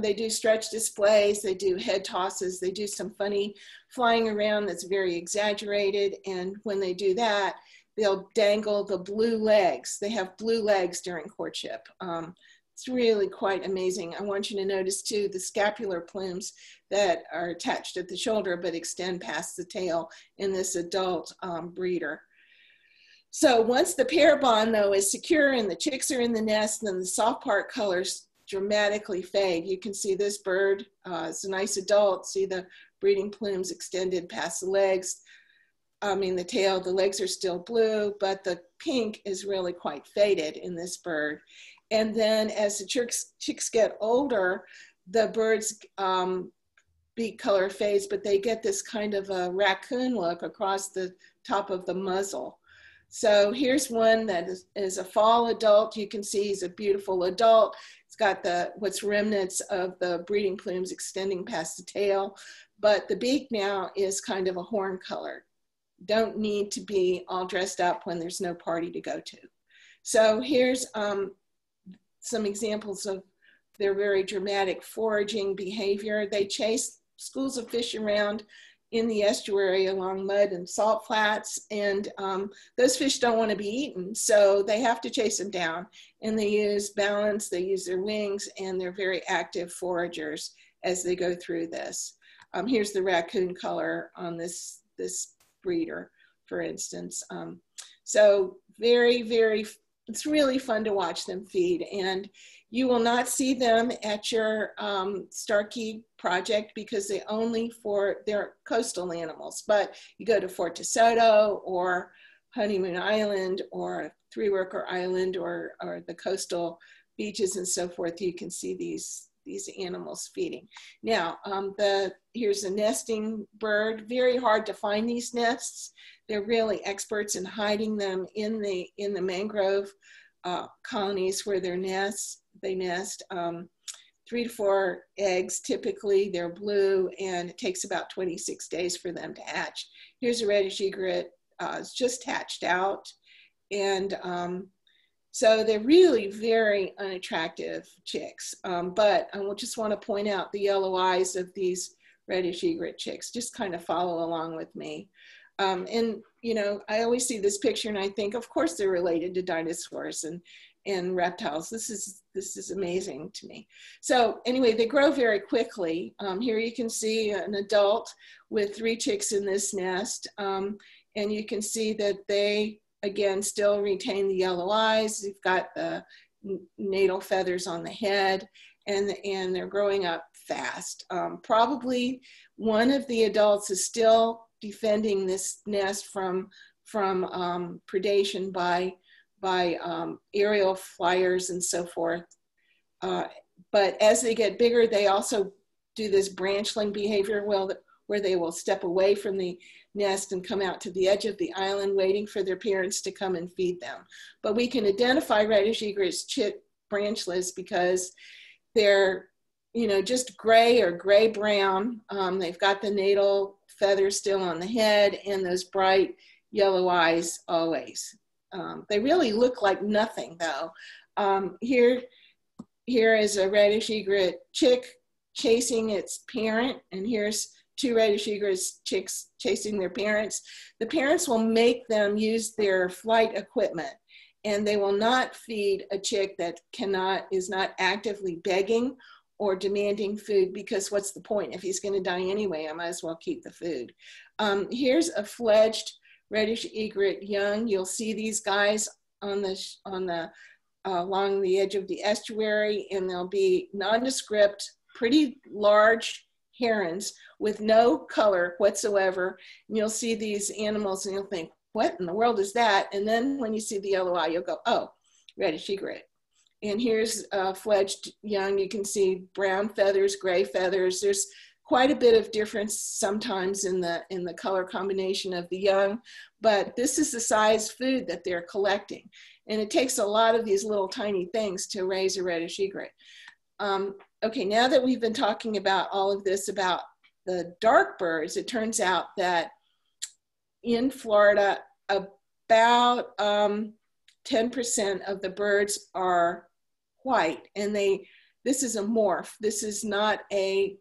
They do stretch displays, they do head tosses, they do some funny flying around that's very exaggerated, and when they do that, they'll dangle the blue legs. They have blue legs during courtship. It's really quite amazing. I want you to notice too the scapular plumes that are attached at the shoulder but extend past the tail in this adult breeder. So once the pair bond though is secure and the chicks are in the nest, then the soft part colors dramatically fade. You can see this bird, it's a nice adult, see the breeding plumes extended past the legs. The tail, the legs are still blue, but the pink is really quite faded in this bird. And then as the chicks get older, the birds beak color fades, but they get this kind of a raccoon look across the top of the muzzle. So here's one that is a fall adult. You can see he's a beautiful adult. It's got what's remnants of the breeding plumes extending past the tail, but the beak now is kind of a horn color. Don't need to be all dressed up when there's no party to go to. So here's some examples of their very dramatic foraging behavior. They chase schools of fish around in the estuary along mud and salt flats, and those fish don't want to be eaten, so they have to chase them down, and they use balance, they use their wings, and they're very active foragers as they go through this. Here's the raccoon color on this breeder, for instance. So very, very, it's really fun to watch them feed, and you will not see them at your Starkey project because they're coastal animals, but you go to Fort DeSoto or Honeymoon Island or Three Worker Island or the coastal beaches and so forth, you can see these animals feeding. Now, here's a nesting bird. Very hard to find these nests. They're really experts in hiding them in the mangrove colonies where they nest. 3 to 4 eggs, typically. They're blue, and it takes about 26 days for them to hatch. Here's a reddish egret. It's just hatched out. And so they're really very unattractive chicks. But I just want to point out the yellow eyes of these reddish egret chicks. Just kind of follow along with me. And, you know, I always see this picture and I think, of course, they're related to dinosaurs and reptiles. This is amazing to me. So anyway, they grow very quickly. Here you can see an adult with 3 chicks in this nest. And you can see that they, again, still retain the yellow eyes. You've got the natal feathers on the head, and they're growing up fast. Probably one of the adults is still defending this nest from predation by aerial flyers and so forth. But as they get bigger, they also do this branchling behavior where they will step away from the nest and come out to the edge of the island waiting for their parents to come and feed them. But we can identify reddish egrets branchless because they're, you know, just gray or gray-brown. They've got the natal feathers still on the head and those bright yellow eyes always. They really look like nothing though. Here is a reddish egret chick chasing its parent, and here's 2 reddish egret chicks chasing their parents. The parents will make them use their flight equipment, and they will not feed a chick that is not actively begging or demanding food, because what's the point? If he's gonna die anyway, I might as well keep the food. Here's a fledged reddish egret young. You'll see these guys along the edge of the estuary, and they'll be nondescript, pretty large herons with no color whatsoever. And you'll see these animals and you'll think, what in the world is that? And then when you see the yellow eye, you'll go, oh, reddish egret. And here's fledged young. You can see brown feathers, gray feathers. There's quite a bit of difference sometimes in the color combination of the young, but this is the size food that they're collecting. And it takes a lot of these little tiny things to raise a reddish egret. Okay, now that we've been talking about all of this about the dark birds, it turns out that in Florida, about 10% of the birds are white, and this is a morph. This is not a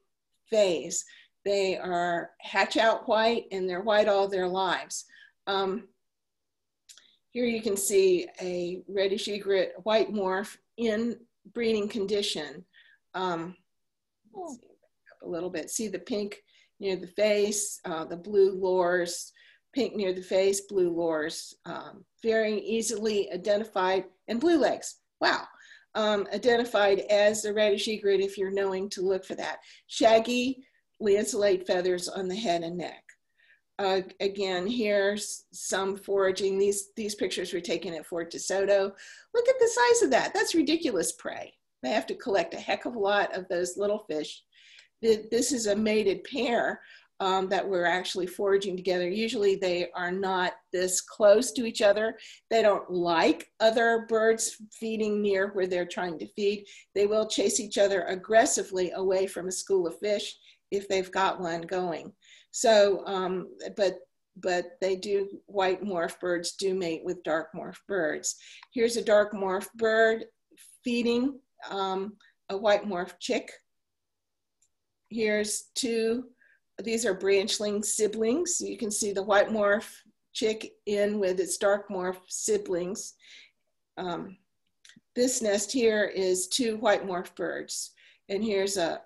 phase. They are hatch out white, and they're white all their lives. Here you can see a reddish egret white morph in breeding condition. Let's see, up a little bit. See the pink near the face, the blue lores, pink near the face, blue lores, very easily identified, and blue legs. Wow. Identified as the reddish egret if you're knowing to look for that. Shaggy lanceolate feathers on the head and neck. Again, here's some foraging. These pictures were taken at Fort DeSoto. Look at the size of that. That's ridiculous prey. They have to collect a heck of a lot of those little fish this is a mated pair that we're actually foraging together. Usually they are not this close to each other. They don't like other birds feeding near where they're trying to feed. They will chase each other aggressively away from a school of fish if they've got one going. So, but they do, white morph birds do mate with dark morph birds. Here's a dark morph bird feeding a white morph chick. Here's two, these are branchling siblings. You can see the white morph chick in with its dark morph siblings. This nest here is two white morph birds, and here's a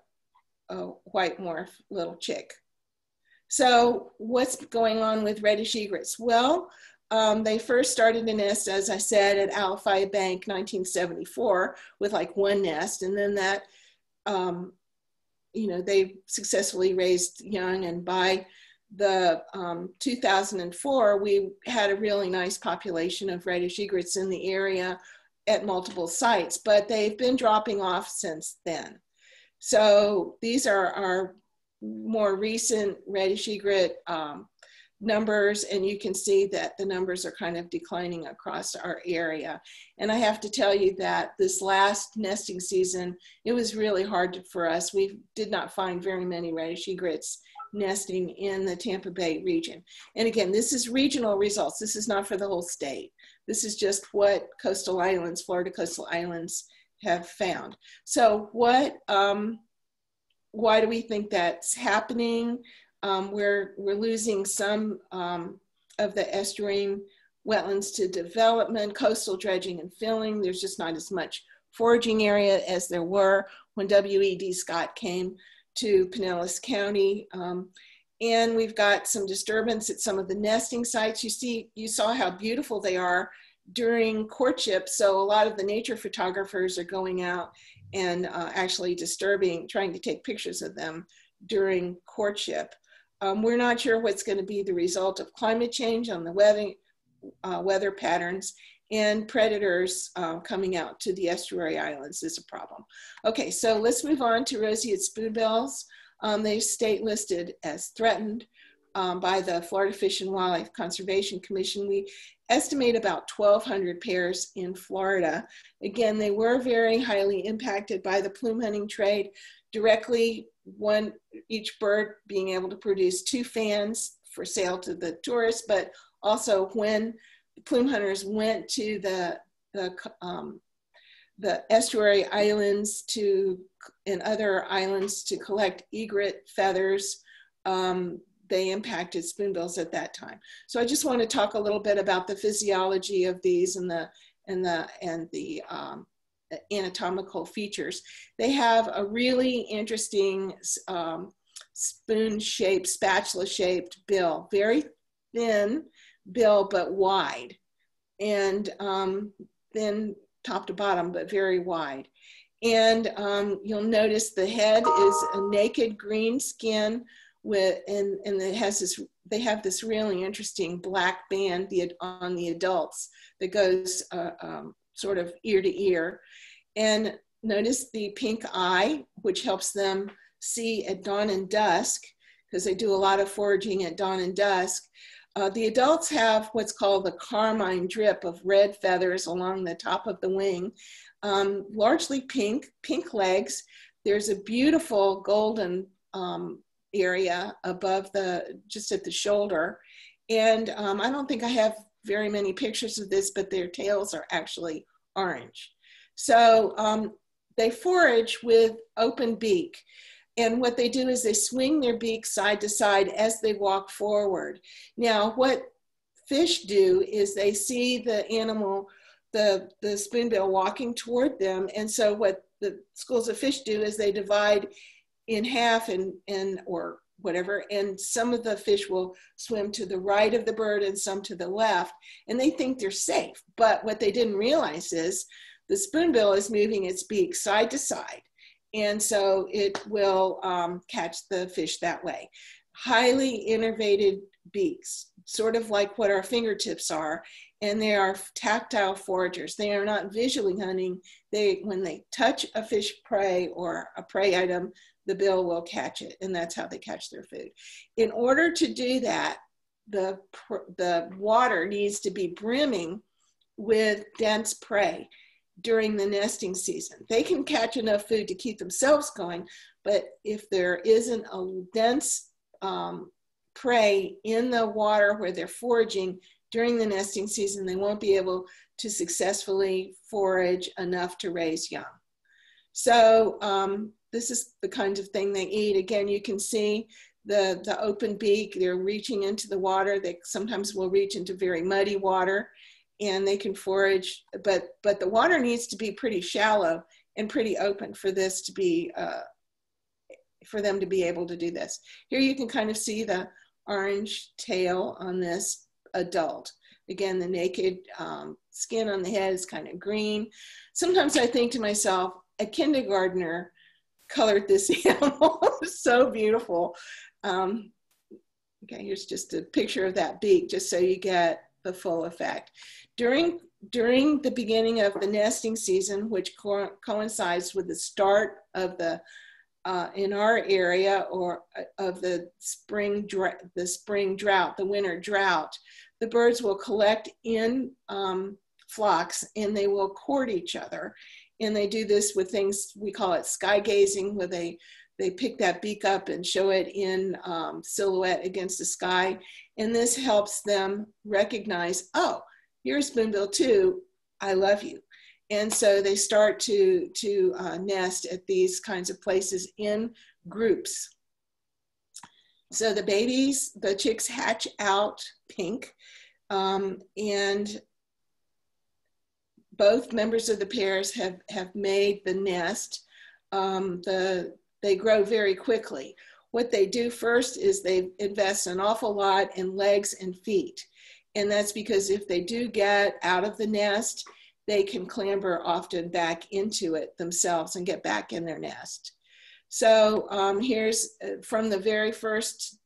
white morph little chick. So what's going on with reddish egrets? Well, they first started a nest, as I said, at Alafaya Bank, 1974, with like one nest, and then that, you know, they successfully raised young, and by the 2004, we had a really nice population of reddish egrets in the area at multiple sites, but they've been dropping off since then. So these are our more recent reddish egret numbers, and you can see that the numbers are kind of declining across our area. And I have to tell you that this last nesting season, it was really hard for us. We did not find very many reddish egrets nesting in the Tampa Bay region. And again, this is regional results. This is not for the whole state. This is just what coastal islands, Florida coastal islands, have found. So what, why do we think that's happening? We're losing some of the estuarine wetlands to development, coastal dredging and filling. There's just not as much foraging area as there were when W.E.D. Scott came to Pinellas County. And we've got some disturbance at some of the nesting sites. You saw how beautiful they are during courtship. So a lot of the nature photographers are going out and actually trying to take pictures of them during courtship. We're not sure what's going to be the result of climate change on the weather patterns, and predators coming out to the estuary islands is a problem. Okay, so let's move on to roseate spoonbills. They state listed as threatened by the Florida Fish and Wildlife Conservation Commission. We estimate about 1,200 pairs in Florida. Again, they were very highly impacted by the plume hunting trade, directly each bird being able to produce 2 fans for sale to the tourists, but also when the plume hunters went to the estuary islands and other islands to collect egret feathers, they impacted spoonbills at that time. So I just want to talk a little bit about the physiology of these and the anatomical features. They have a really interesting spoon-shaped, spatula-shaped bill, very thin bill but wide, and thin top to bottom but very wide. And you'll notice the head is a naked green skin and it has this, they have this really interesting black band on the adults that goes sort of ear to ear. And notice the pink eye, which helps them see at dawn and dusk, because they do a lot of foraging at dawn and dusk. The adults have what's called the carmine drip of red feathers along the top of the wing, largely pink legs. There's a beautiful golden area above just at the shoulder. And I don't think I have very many pictures of this, but their tails are actually orange. So they forage with open beak. And what they do is they swing their beak side to side as they walk forward. Now, what fish do is they see the animal, the spoonbill, walking toward them. And so what the schools of fish do is they divide in half or whatever, and some of the fish will swim to the right of the bird and some to the left, and they think they're safe. But what they didn't realize is the spoonbill is moving its beak side to side, and so it will catch the fish that way. Highly innervated beaks, sort of like what our fingertips are, and they are tactile foragers. They are not visually hunting. When they touch a fish prey or a prey item, the bill will catch it, and that's how they catch their food. In order to do that, the water needs to be brimming with dense prey during the nesting season. They can catch enough food to keep themselves going, but if there isn't a dense prey in the water where they're foraging during the nesting season, they won't be able to successfully forage enough to raise young. So this is the kind of thing they eat. Again, you can see the open beak. They're reaching into the water. They sometimes will reach into very muddy water, and they can forage, but the water needs to be pretty shallow and pretty open for this to be, for them to be able to do this. Here you can kind of see the orange tail on this adult. Again, the naked skin on the head is kind of green. Sometimes I think to myself, a kindergartner colored this animal. So beautiful. Okay, here's just a picture of that beak, just so you get the full effect. During the beginning of the nesting season, which coincides with the start of the in our area, or of the spring drought, the winter drought, the birds will collect in flocks, and they will court each other. And they do this with things, we call it sky gazing, where they pick that beak up and show it in silhouette against the sky. And this helps them recognize, oh, you're a spoonbill too, I love you. And so they start to nest at these kinds of places in groups. So the babies, the chicks hatch out pink, and both members of the pairs have made the nest. They grow very quickly. What they do first is they invest an awful lot in legs and feet. And that's because if they do get out of the nest, they can clamber often back into it themselves and get back in their nest. So here's from the very first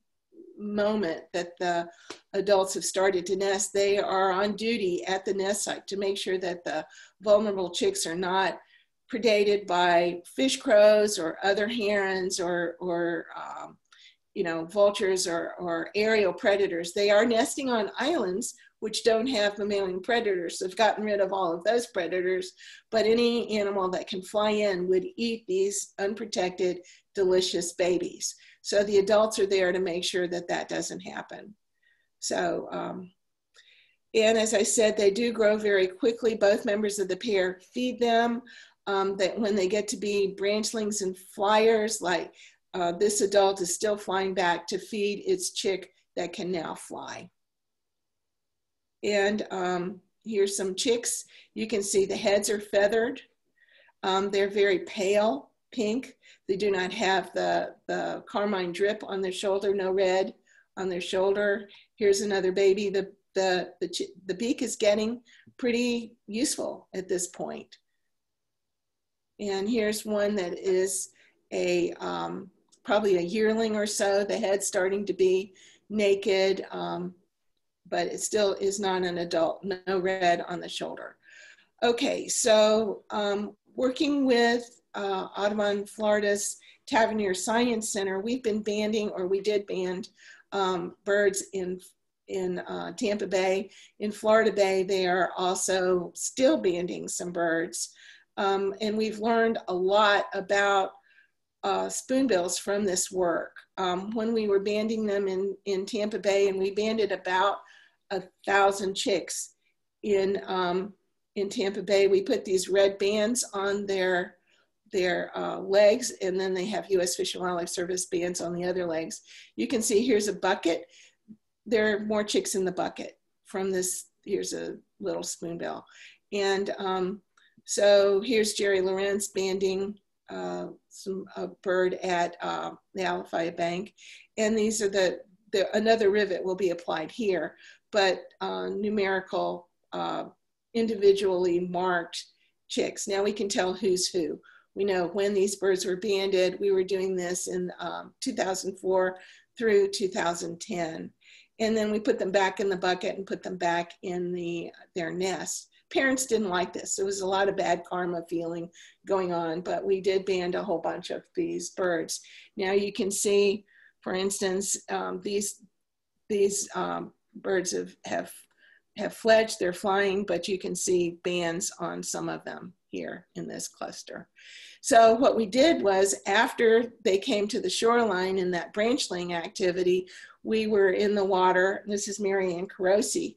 moment that the adults have started to nest, they are on duty at the nest site to make sure that the vulnerable chicks are not predated by fish crows or other herons or you know, vultures or aerial predators. They are nesting on islands which don't have mammalian predators. They've gotten rid of all of those predators, but any animal that can fly in would eat these unprotected, delicious babies. So the adults are there to make sure that that doesn't happen. So, and as I said, they do grow very quickly. Both members of the pair feed them. That when they get to be branchlings and flyers, like this adult is still flying back to feed its chick that can now fly. And here's some chicks. You can see the heads are feathered. They're very pale pink. They do not have the carmine drip on their shoulder, no red on their shoulder. Here's another baby. The beak is getting pretty useful at this point. And here's one that is a probably a yearling or so. The head's starting to be naked, but it still is not an adult, no red on the shoulder. Okay, so working with Audubon Florida's Tavernier Science Center, we've been banding, or we did band birds in Tampa Bay. In Florida Bay, they are also still banding some birds. And we've learned a lot about spoonbills from this work. When we were banding them in Tampa Bay, and we banded about 1,000 chicks in Tampa Bay, we put these red bands on their legs, and then they have U.S. Fish and Wildlife Service bands on the other legs. You can see here's a bucket. There are more chicks in the bucket from this. Here's a little spoonbill. And so here's Jerry Lorenz banding a bird at the Alafaya Bank. And these are another rivet will be applied here, but numerical, individually marked chicks. Now we can tell who's who. We know when these birds were banded. We were doing this in 2004 through 2010. And then we put them back in the bucket and put them back in their nests, parents didn't like this. There was a lot of bad karma feeling going on, but we did ban a whole bunch of these birds. Now you can see, for instance, these birds have fledged, they're flying, but you can see bans on some of them here in this cluster. So what we did was, after they came to the shoreline in that branchling activity, we were in the water. This is Marianne Carosi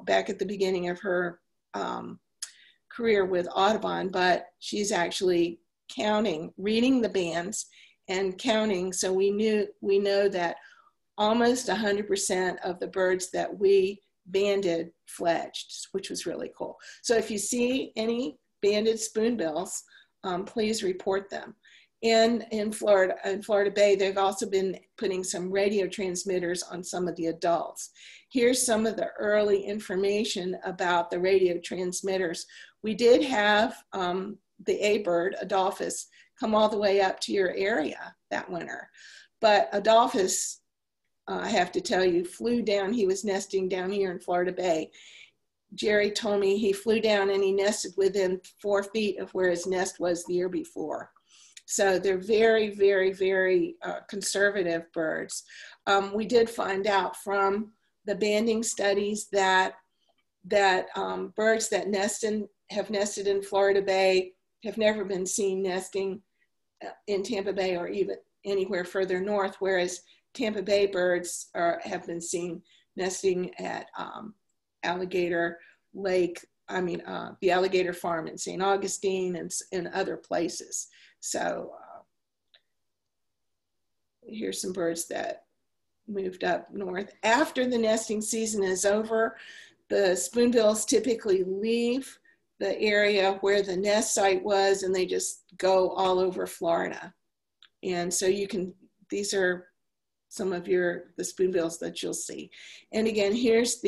back at the beginning of her career with Audubon, but she's actually counting, reading the bands and counting. So we know that almost 100% of the birds that we banded fledged, which was really cool. So if you see any banded spoonbills, please report them. In Florida Bay, they've also been putting some radio transmitters on some of the adults. Here's some of the early information about the radio transmitters. We did have the A-bird, Adolphus, come all the way up to your area that winter. But Adolphus, I have to tell you, flew down. He was nesting down here in Florida Bay. Jerry told me he flew down and he nested within 4 feet of where his nest was the year before. So they're very, very, very conservative birds. We did find out from the banding studies that birds that have nested in Florida Bay have never been seen nesting in Tampa Bay or even anywhere further north, whereas Tampa Bay birds have been seen nesting at Alligator Lake, the Alligator Farm in St. Augustine and other places. So here's some birds that moved up north. After the nesting season is over, the spoonbills typically leave the area where the nest site was, and they just go all over Florida. And so these are some of the spoonbills that you'll see. And again, here's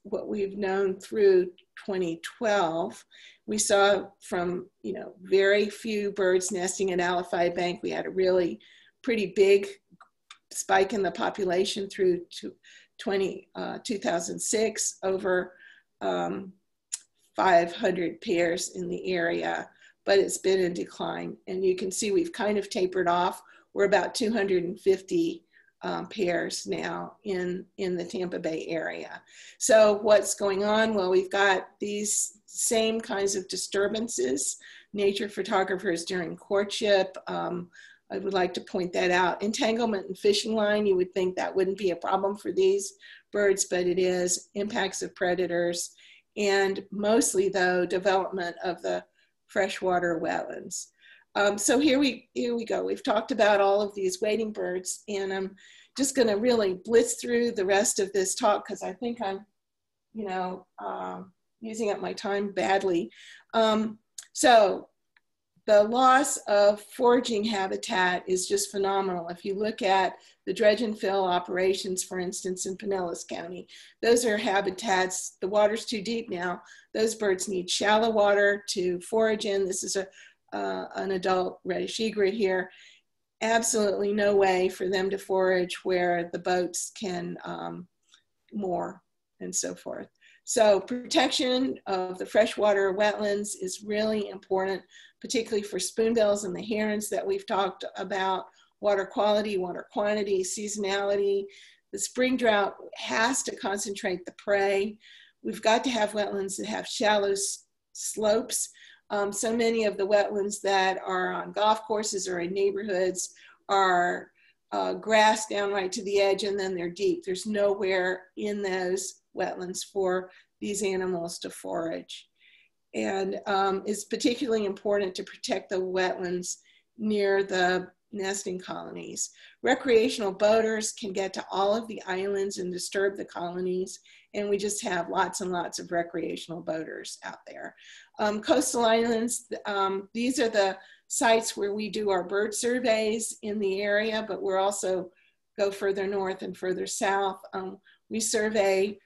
what we've known through 2012. We saw from, very few birds nesting at Alafai Bank. We had a really pretty big spike in the population through 2006, over 500 pairs in the area, but it's been in decline. And you can see we've kind of tapered off. We're about 250 pairs now in the Tampa Bay area. So what's going on? Well, we've got these same kinds of disturbances. Nature photographers during courtship, I would like to point that out. Entanglement and fishing line, you would think that wouldn't be a problem for these birds, but it is. Impacts of predators, and mostly though, development of the freshwater wetlands. So here we go. We've talked about all of these wading birds, and I'm just going to really blitz through the rest of this talk because I think I'm, using up my time badly. So the loss of foraging habitat is just phenomenal. If you look at the dredge and fill operations, for instance, in Pinellas County, those are habitats. The water's too deep now. Those birds need shallow water to forage in. This is an adult reddish egret here. Absolutely no way for them to forage where the boats can moor and so forth. So protection of the freshwater wetlands is really important, particularly for spoonbills and the herons that we've talked about. Water quality, water quantity, seasonality. The spring drought has to concentrate the prey. We've got to have wetlands that have shallow slopes. So many of the wetlands that are on golf courses or in neighborhoods are grass down right to the edge, and then they're deep. There's nowhere in those wetlands for these animals to forage. And it's particularly important to protect the wetlands near the nesting colonies. Recreational boaters can get to all of the islands and disturb the colonies, and we just have lots and lots of recreational boaters out there. Coastal islands, these are the sites where we do our bird surveys in the area, but we're also go further north and further south. We survey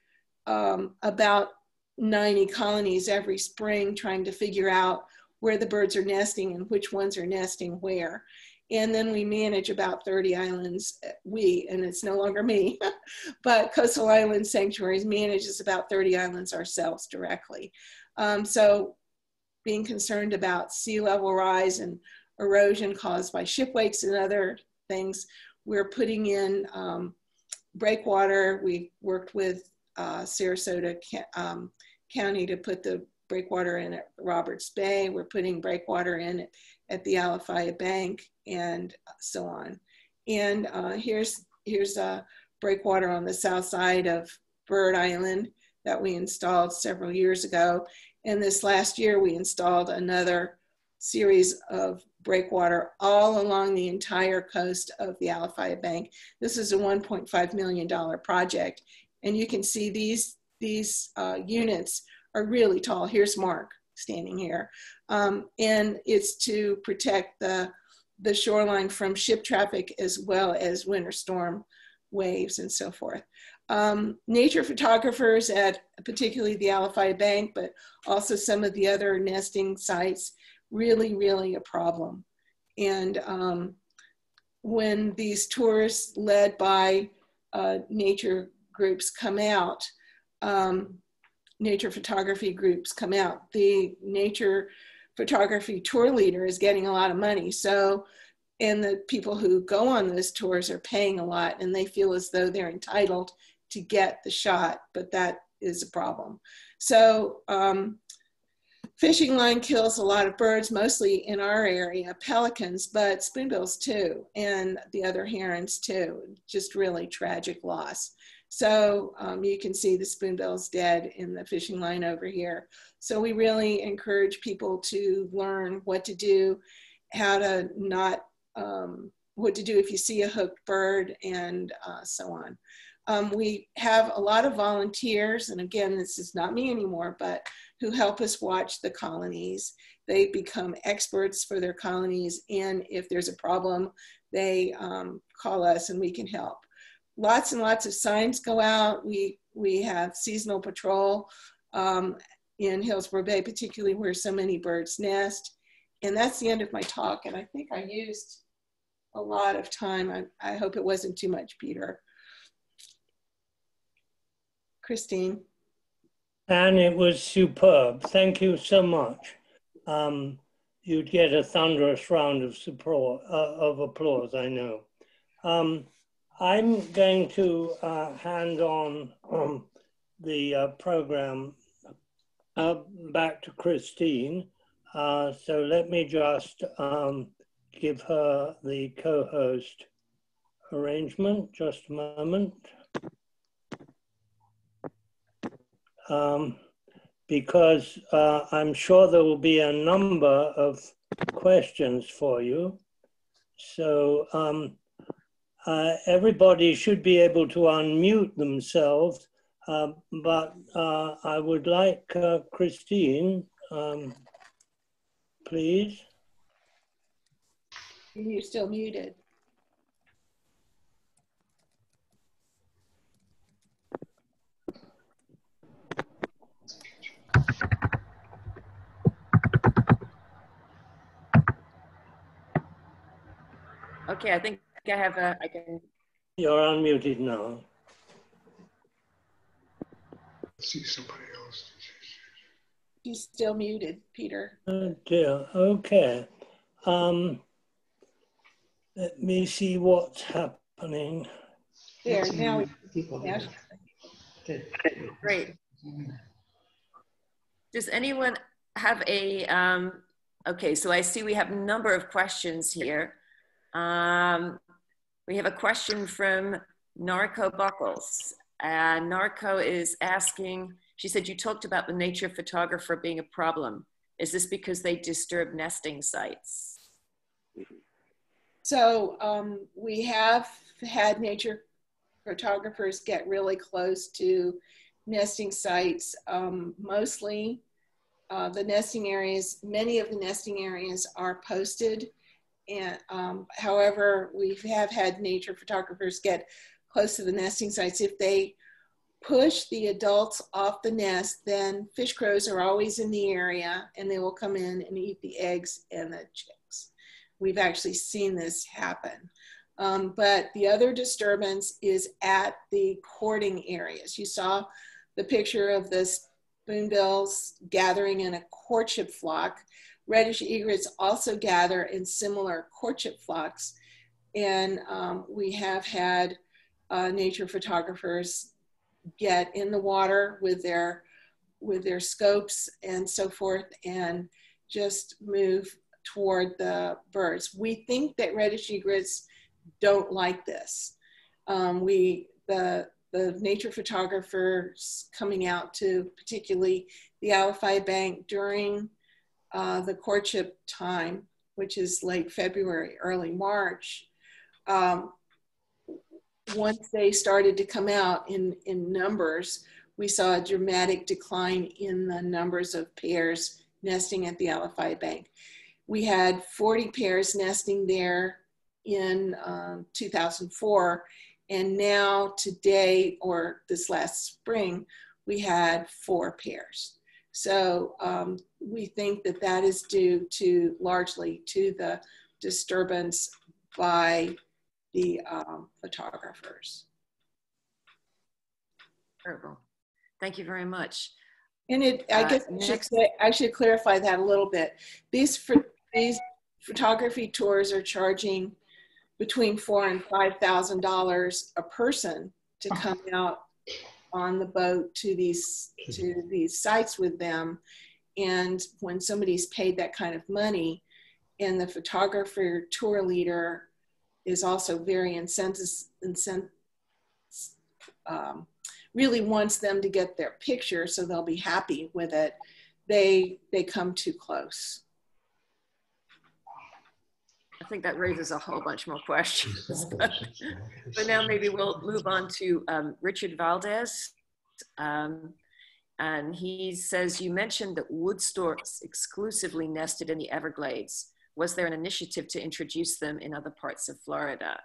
about 90 colonies every spring, trying to figure out where the birds are nesting and which ones are nesting where. And then we manage about 30 islands. And it's no longer me, but Coastal Island Sanctuaries manages about 30 islands ourselves directly. So being concerned about sea level rise and erosion caused by ship wakes and other things, we're putting in breakwater. We worked with Sarasota County to put the breakwater in at Roberts Bay. We're putting breakwater in at the Alafaya Bank and so on. And here's a breakwater on the south side of Bird Island that we installed several years ago. And this last year we installed another series of breakwater all along the entire coast of the Alafaya Bank. This is a $1.5 million project. And you can see these units are really tall. Here's Mark standing here. And it's to protect the shoreline from ship traffic as well as winter storm waves and so forth. Nature photographers at particularly the Alafaya Bank, but also some of the other nesting sites, really a problem. And when these tours led by nature groups come out, nature photography groups come out, the nature photography tour leader is getting a lot of money. So, and the people who go on those tours are paying a lot and they feel as though they're entitled to get the shot, but that is a problem. So fishing line kills a lot of birds, mostly in our area, pelicans, but spoonbills too, and the other herons too, just really tragic loss. So you can see the spoonbills dead in the fishing line over here. So we really encourage people to learn what to do, how to not, what to do if you see a hooked bird and so on. We have a lot of volunteers, and again, this is not me anymore, but who help us watch the colonies. They become experts for their colonies, and if there's a problem, they call us and we can help. Lots and lots of signs go out. We have seasonal patrol in Hillsborough Bay, particularly where so many birds nest. And that's the end of my talk, and I think I used a lot of time. I hope it wasn't too much, Peter. Christine. And it was superb. Thank you so much. You'd get a thunderous round of support, of applause, I know. I'm going to hand on the program back to Christine. So let me just give her the co-host arrangement, just a moment. Because I'm sure there will be a number of questions for you. So everybody should be able to unmute themselves, but I would like Christine, please. You're still muted. Okay, I think I have I can. You're unmuted now. See somebody else. He's still muted, Peter. Oh dear, okay. Let me see what's happening. There, now Great. Does anyone have a, okay, so I see we have a number of questions here. We have a question from Narco Buckles. Narco is asking, she said, you talked about the nature photographer being a problem. Is this because they disturb nesting sites? So we have had nature photographers get really close to nesting sites. Mostly the nesting areas, many of the nesting areas are posted. And however, we have had nature photographers get close to the nesting sites. If they push the adults off the nest, then fish crows are always in the area and they will come in and eat the eggs and the chicks. we've actually seen this happen. But the other disturbance is at the courting areas. You saw the picture of the spoonbills gathering in a courtship flock. Reddish egrets also gather in similar courtship flocks. And we have had nature photographers get in the water with their scopes and so forth and just move toward the birds. We think that reddish egrets don't like this. The nature photographers coming out to particularly the Alafai Bank during the courtship time, which is late February, early March, once they started to come out in numbers, we saw a dramatic decline in the numbers of pairs nesting at the Alafai Bank. We had 40 pairs nesting there in 2004, and now today, or this last spring, we had 4 pairs. So we think that that is due to largely to the disturbance by the photographers. Terrible. Thank you very much. And I guess I should clarify that a little bit. These photography tours are charging between $4,000 and $5,000 a person to come out on the boat to these sites with them. And when somebody's paid that kind of money, and the photographer tour leader is also very really wants them to get their picture so they'll be happy with it, they come too close. I think that raises a whole bunch more questions. But now maybe we'll move on to Richard Valdez. And he says, you mentioned that wood storks exclusively nested in the Everglades. Was there an initiative to introduce them in other parts of Florida?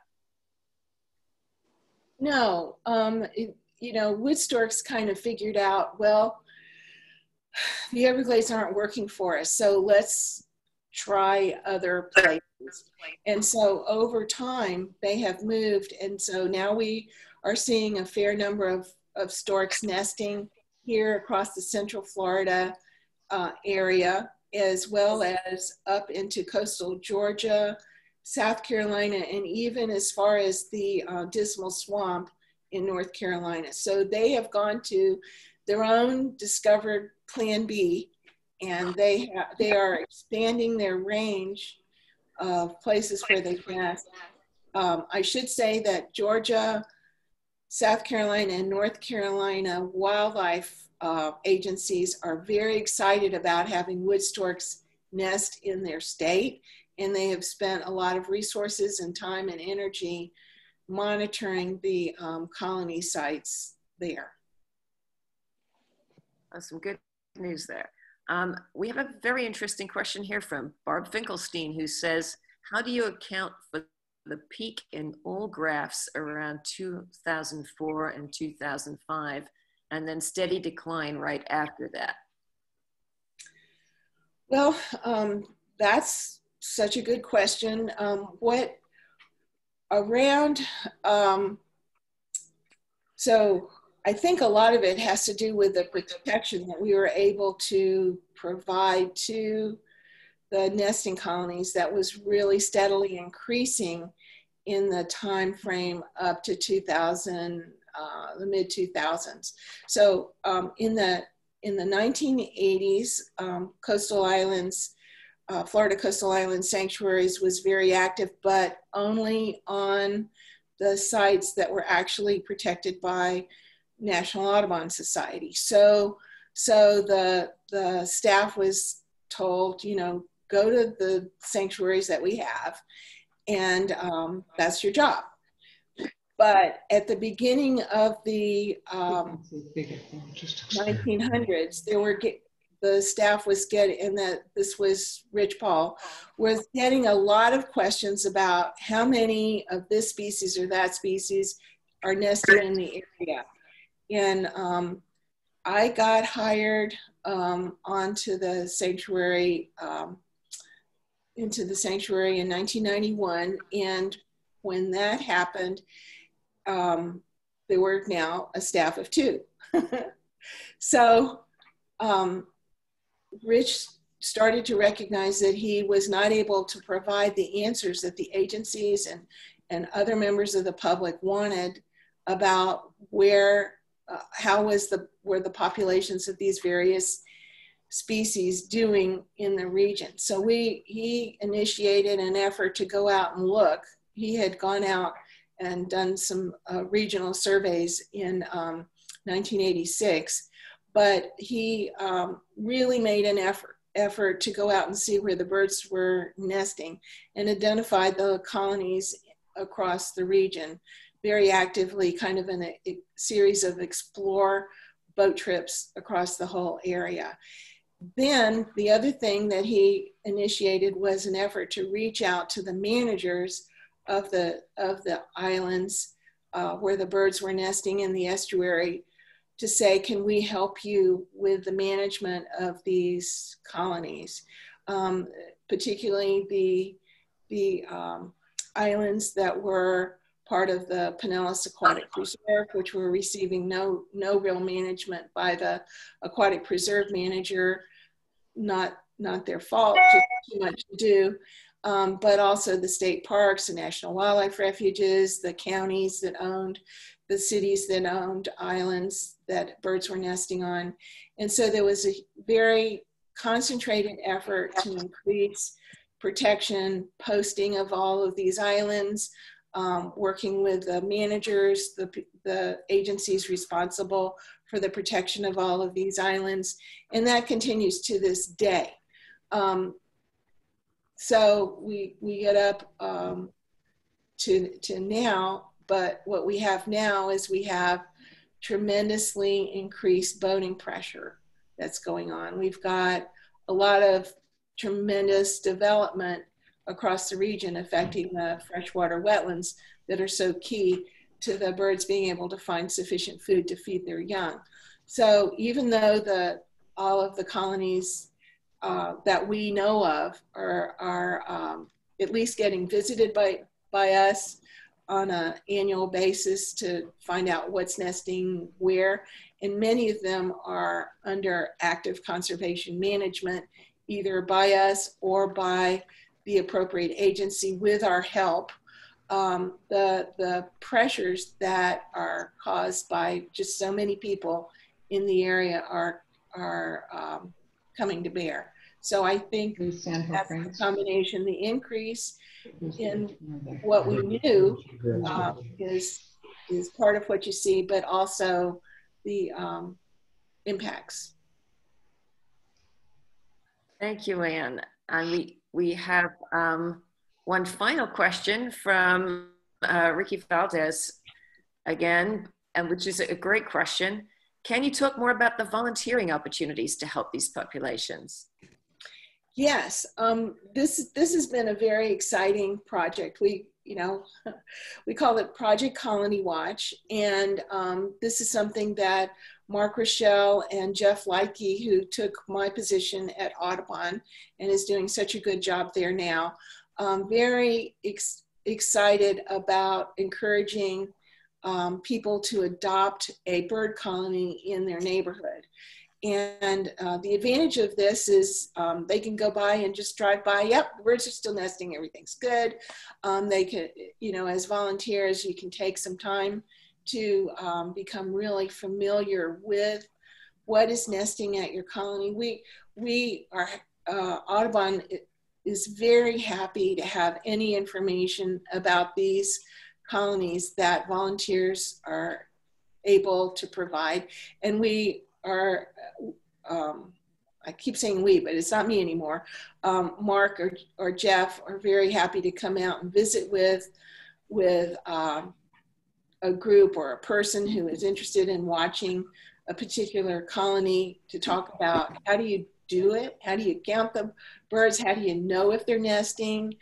No, you know, wood storks kind of figured out, well, the Everglades aren't working for us, so let's try other places. And so over time, they have moved. And so now we are seeing a fair number of storks nesting here across the Central Florida area, as well as up into coastal Georgia, South Carolina, and even as far as the Dismal Swamp in North Carolina. So they have gone to their own discovered Plan B, and they are expanding their range of places where they nest. I should say that Georgia, South Carolina, and North Carolina wildlife agencies are very excited about having wood storks nest in their state, and they have spent a lot of resources and time and energy monitoring the colony sites there. Some good news there. We have a very interesting question here from Barb Finkelstein, who says, how do you account for the peak in all graphs around 2004 and 2005, and then steady decline right after that? Well, that's such a good question. So I think a lot of it has to do with the protection that we were able to provide to the nesting colonies that was really steadily increasing in the time frame up to 2000, the mid 2000s. So in the 1980s, coastal islands, Florida Coastal Island Sanctuaries was very active, but only on the sites that were actually protected by National Audubon Society. So the staff was told, you know, go to the sanctuaries that we have, and that's your job. But at the beginning of the 1900s, the staff was getting, and this was Rich Paul, was getting a lot of questions about how many of this species or that species are nested in the area. And I got hired onto the sanctuary into the sanctuary in 1991. And when that happened, there were now a staff of 2. So Rich started to recognize that he was not able to provide the answers that the agencies and other members of the public wanted about where, were the populations of these various species doing in the region. So he initiated an effort to go out and look. He had gone out and done some regional surveys in 1986, but he really made an effort to go out and see where the birds were nesting and identified the colonies across the region very actively, kind of in a series of explore boat trips across the whole area. Then the other thing that he initiated was an effort to reach out to the managers of the islands where the birds were nesting in the estuary to say, can we help you with the management of these colonies, particularly the islands that were part of the Pinellas Aquatic Preserve, which were receiving no real management by the aquatic preserve manager, not their fault, just too much to do, but also the state parks, the national wildlife refuges, the counties that owned, the cities that owned islands that birds were nesting on. And so there was a very concentrated effort to increase protection, posting of all of these islands, working with the managers, the agencies responsible for the protection of all of these islands. And that continues to this day. So we get up to now, but what we have now is we have tremendously increased boating pressure that's going on. We've got a lot of tremendous development across the region affecting the freshwater wetlands that are so key to the birds being able to find sufficient food to feed their young. So even though all of the colonies that we know of are at least getting visited by us on an annual basis to find out what's nesting where, and many of them are under active conservation management, either by us or by the appropriate agency with our help. The pressures that are caused by just so many people in the area are coming to bear. So I think that's the combination, the increase in what we knew is part of what you see, but also the impacts. Thank you, Anne. And we have one final question from Ricky Valdez again, and which is a great question. Can you talk more about the volunteering opportunities to help these populations? Yes, this has been a very exciting project. We call it Project Colony Watch, and this is something that Mark Rochelle and Jeff Leike, who took my position at Audubon and is doing such a good job there now, very excited about encouraging people to adopt a bird colony in their neighborhood. And the advantage of this is they can go by and just drive by. Yep, the birds are still nesting. Everything's good. They can, as volunteers, you can take some time to become really familiar with what is nesting at your colony. We are, Audubon is very happy to have any information about these colonies that volunteers are able to provide. And we are, I keep saying we, but it's not me anymore. Mark or Jeff are very happy to come out and visit with a group or a person who is interested in watching a particular colony to talk about how do you do it? How do you count the birds? How do you know if they're nesting?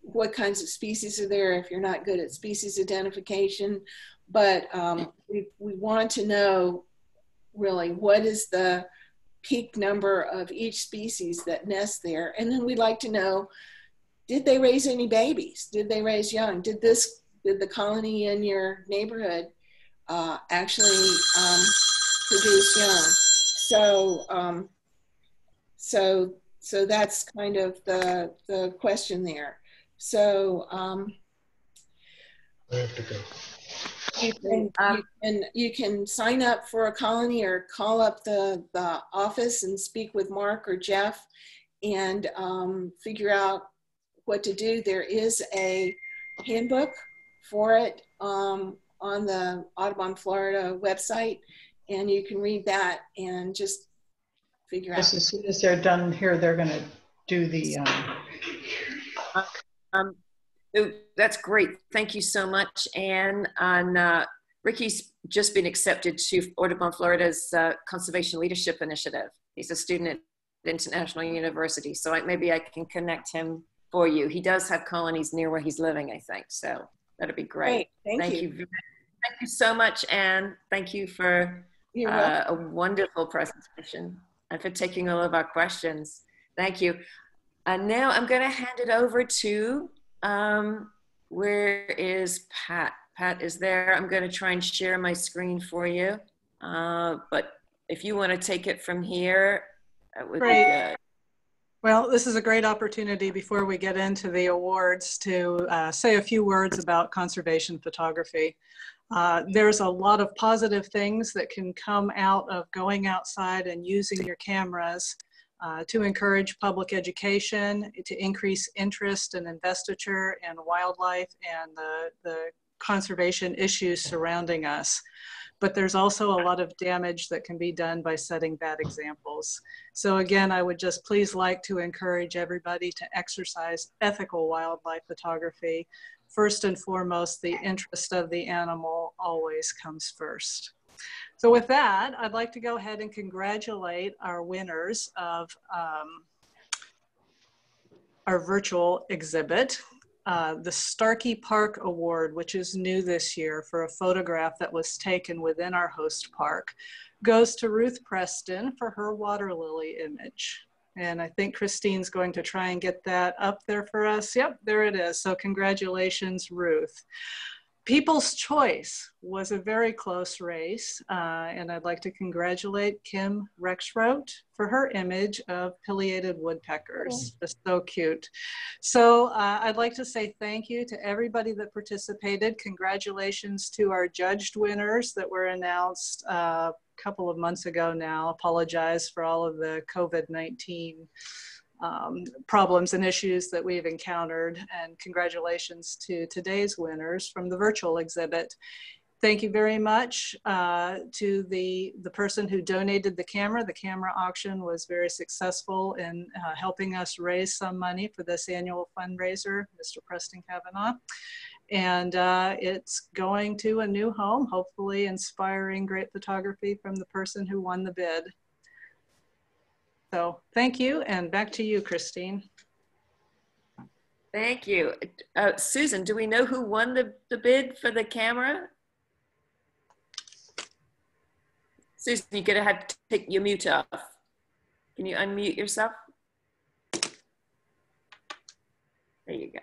What kinds of species are there if you're not good at species identification? But we want to know really what is the peak number of each species that nest there. And then we'd like to know, did they raise any babies? Did they raise young? Did the colony in your neighborhood actually produce young? So that's kind of the question there. So I have to go. you can sign up for a colony or call up the office and speak with Mark or Jeff and figure out what to do. There is a handbook for it on the Audubon Florida website, and you can read that and just figure out. As soon as they're done here, they're going to do the. That's great. Thank you so much, Anne. Ricky's just been accepted to Audubon Florida's Conservation Leadership Initiative. He's a student at International University, so maybe I can connect him for you. He does have colonies near where he's living, I think, so that'd be great. Thank you. Thank you so much, Anne. Thank you for a wonderful presentation and for taking all of our questions. Thank you. And now I'm going to hand it over to, where is Pat? Pat is there. I'm going to try and share my screen for you. But if you want to take it from here, that would be good. Well, this is a great opportunity before we get into the awards to say a few words about conservation photography. There's a lot of positive things that can come out of going outside and using your cameras to encourage public education, to increase interest and investiture in wildlife and the conservation issues surrounding us. But there's also a lot of damage that can be done by setting bad examples. So again, I would just please like to encourage everybody to exercise ethical wildlife photography. First and foremost, the interest of the animal always comes first. So with that, I'd like to go ahead and congratulate our winners of our virtual exhibit. The Starkey Park Award, which is new this year for a photograph that was taken within our host park, goes to Ruth Preston for her water lily image. And I think Christine's going to try and get that up there for us. Yep, there it is. So congratulations, Ruth. People's Choice was a very close race, and I'd like to congratulate Kim Rexroth for her image of pileated woodpeckers. Just so cute. So I'd like to say thank you to everybody that participated. Congratulations to our judged winners that were announced a couple of months ago now. Apologize for all of the COVID-19 problems and issues that we've encountered, and congratulations to today's winners from the virtual exhibit. Thank you very much to the person who donated the camera. The camera auction was very successful in helping us raise some money for this annual fundraiser, Mr. Preston Kavanaugh. And it's going to a new home, hopefully inspiring great photography from the person who won the bid. So thank you, and back to you, Christine. Thank you. Susan, do we know who won the bid for the camera? Susan, you're gonna have to take your mute off. Can you unmute yourself? There you go.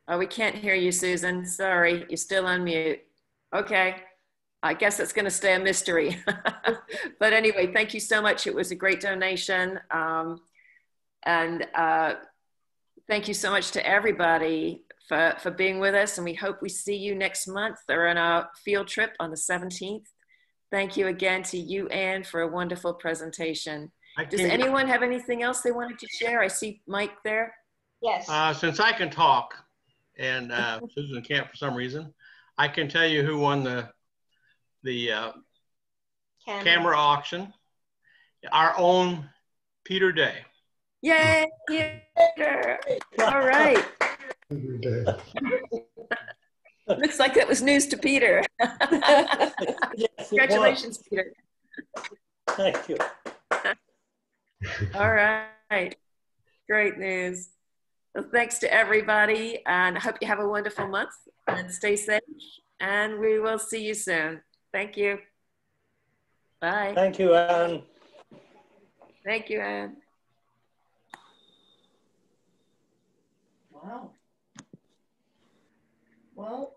Oh, we can't hear you, Susan. Sorry, you're still on mute. Okay. I guess it's going to stay a mystery. But anyway, thank you so much. It was a great donation. And thank you so much to everybody for being with us. And we hope we see you next month or on our field trip on the 17th. Thank you again to you, Anne, for a wonderful presentation. Does anyone have anything else they wanted to share? I see Mike there. Yes. Since I can talk and Susan can't for some reason, I can tell you who won the camera auction. Our own Peter Day. Yay, Peter! All right. Every day. Looks like that was news to Peter. Yes, Congratulations, Peter. Thank you. All right. Great news. Well, thanks to everybody, and I hope you have a wonderful month and stay safe, and we will see you soon. Thank you. Bye. Thank you, Anne. Thank you, Anne. Wow. Well,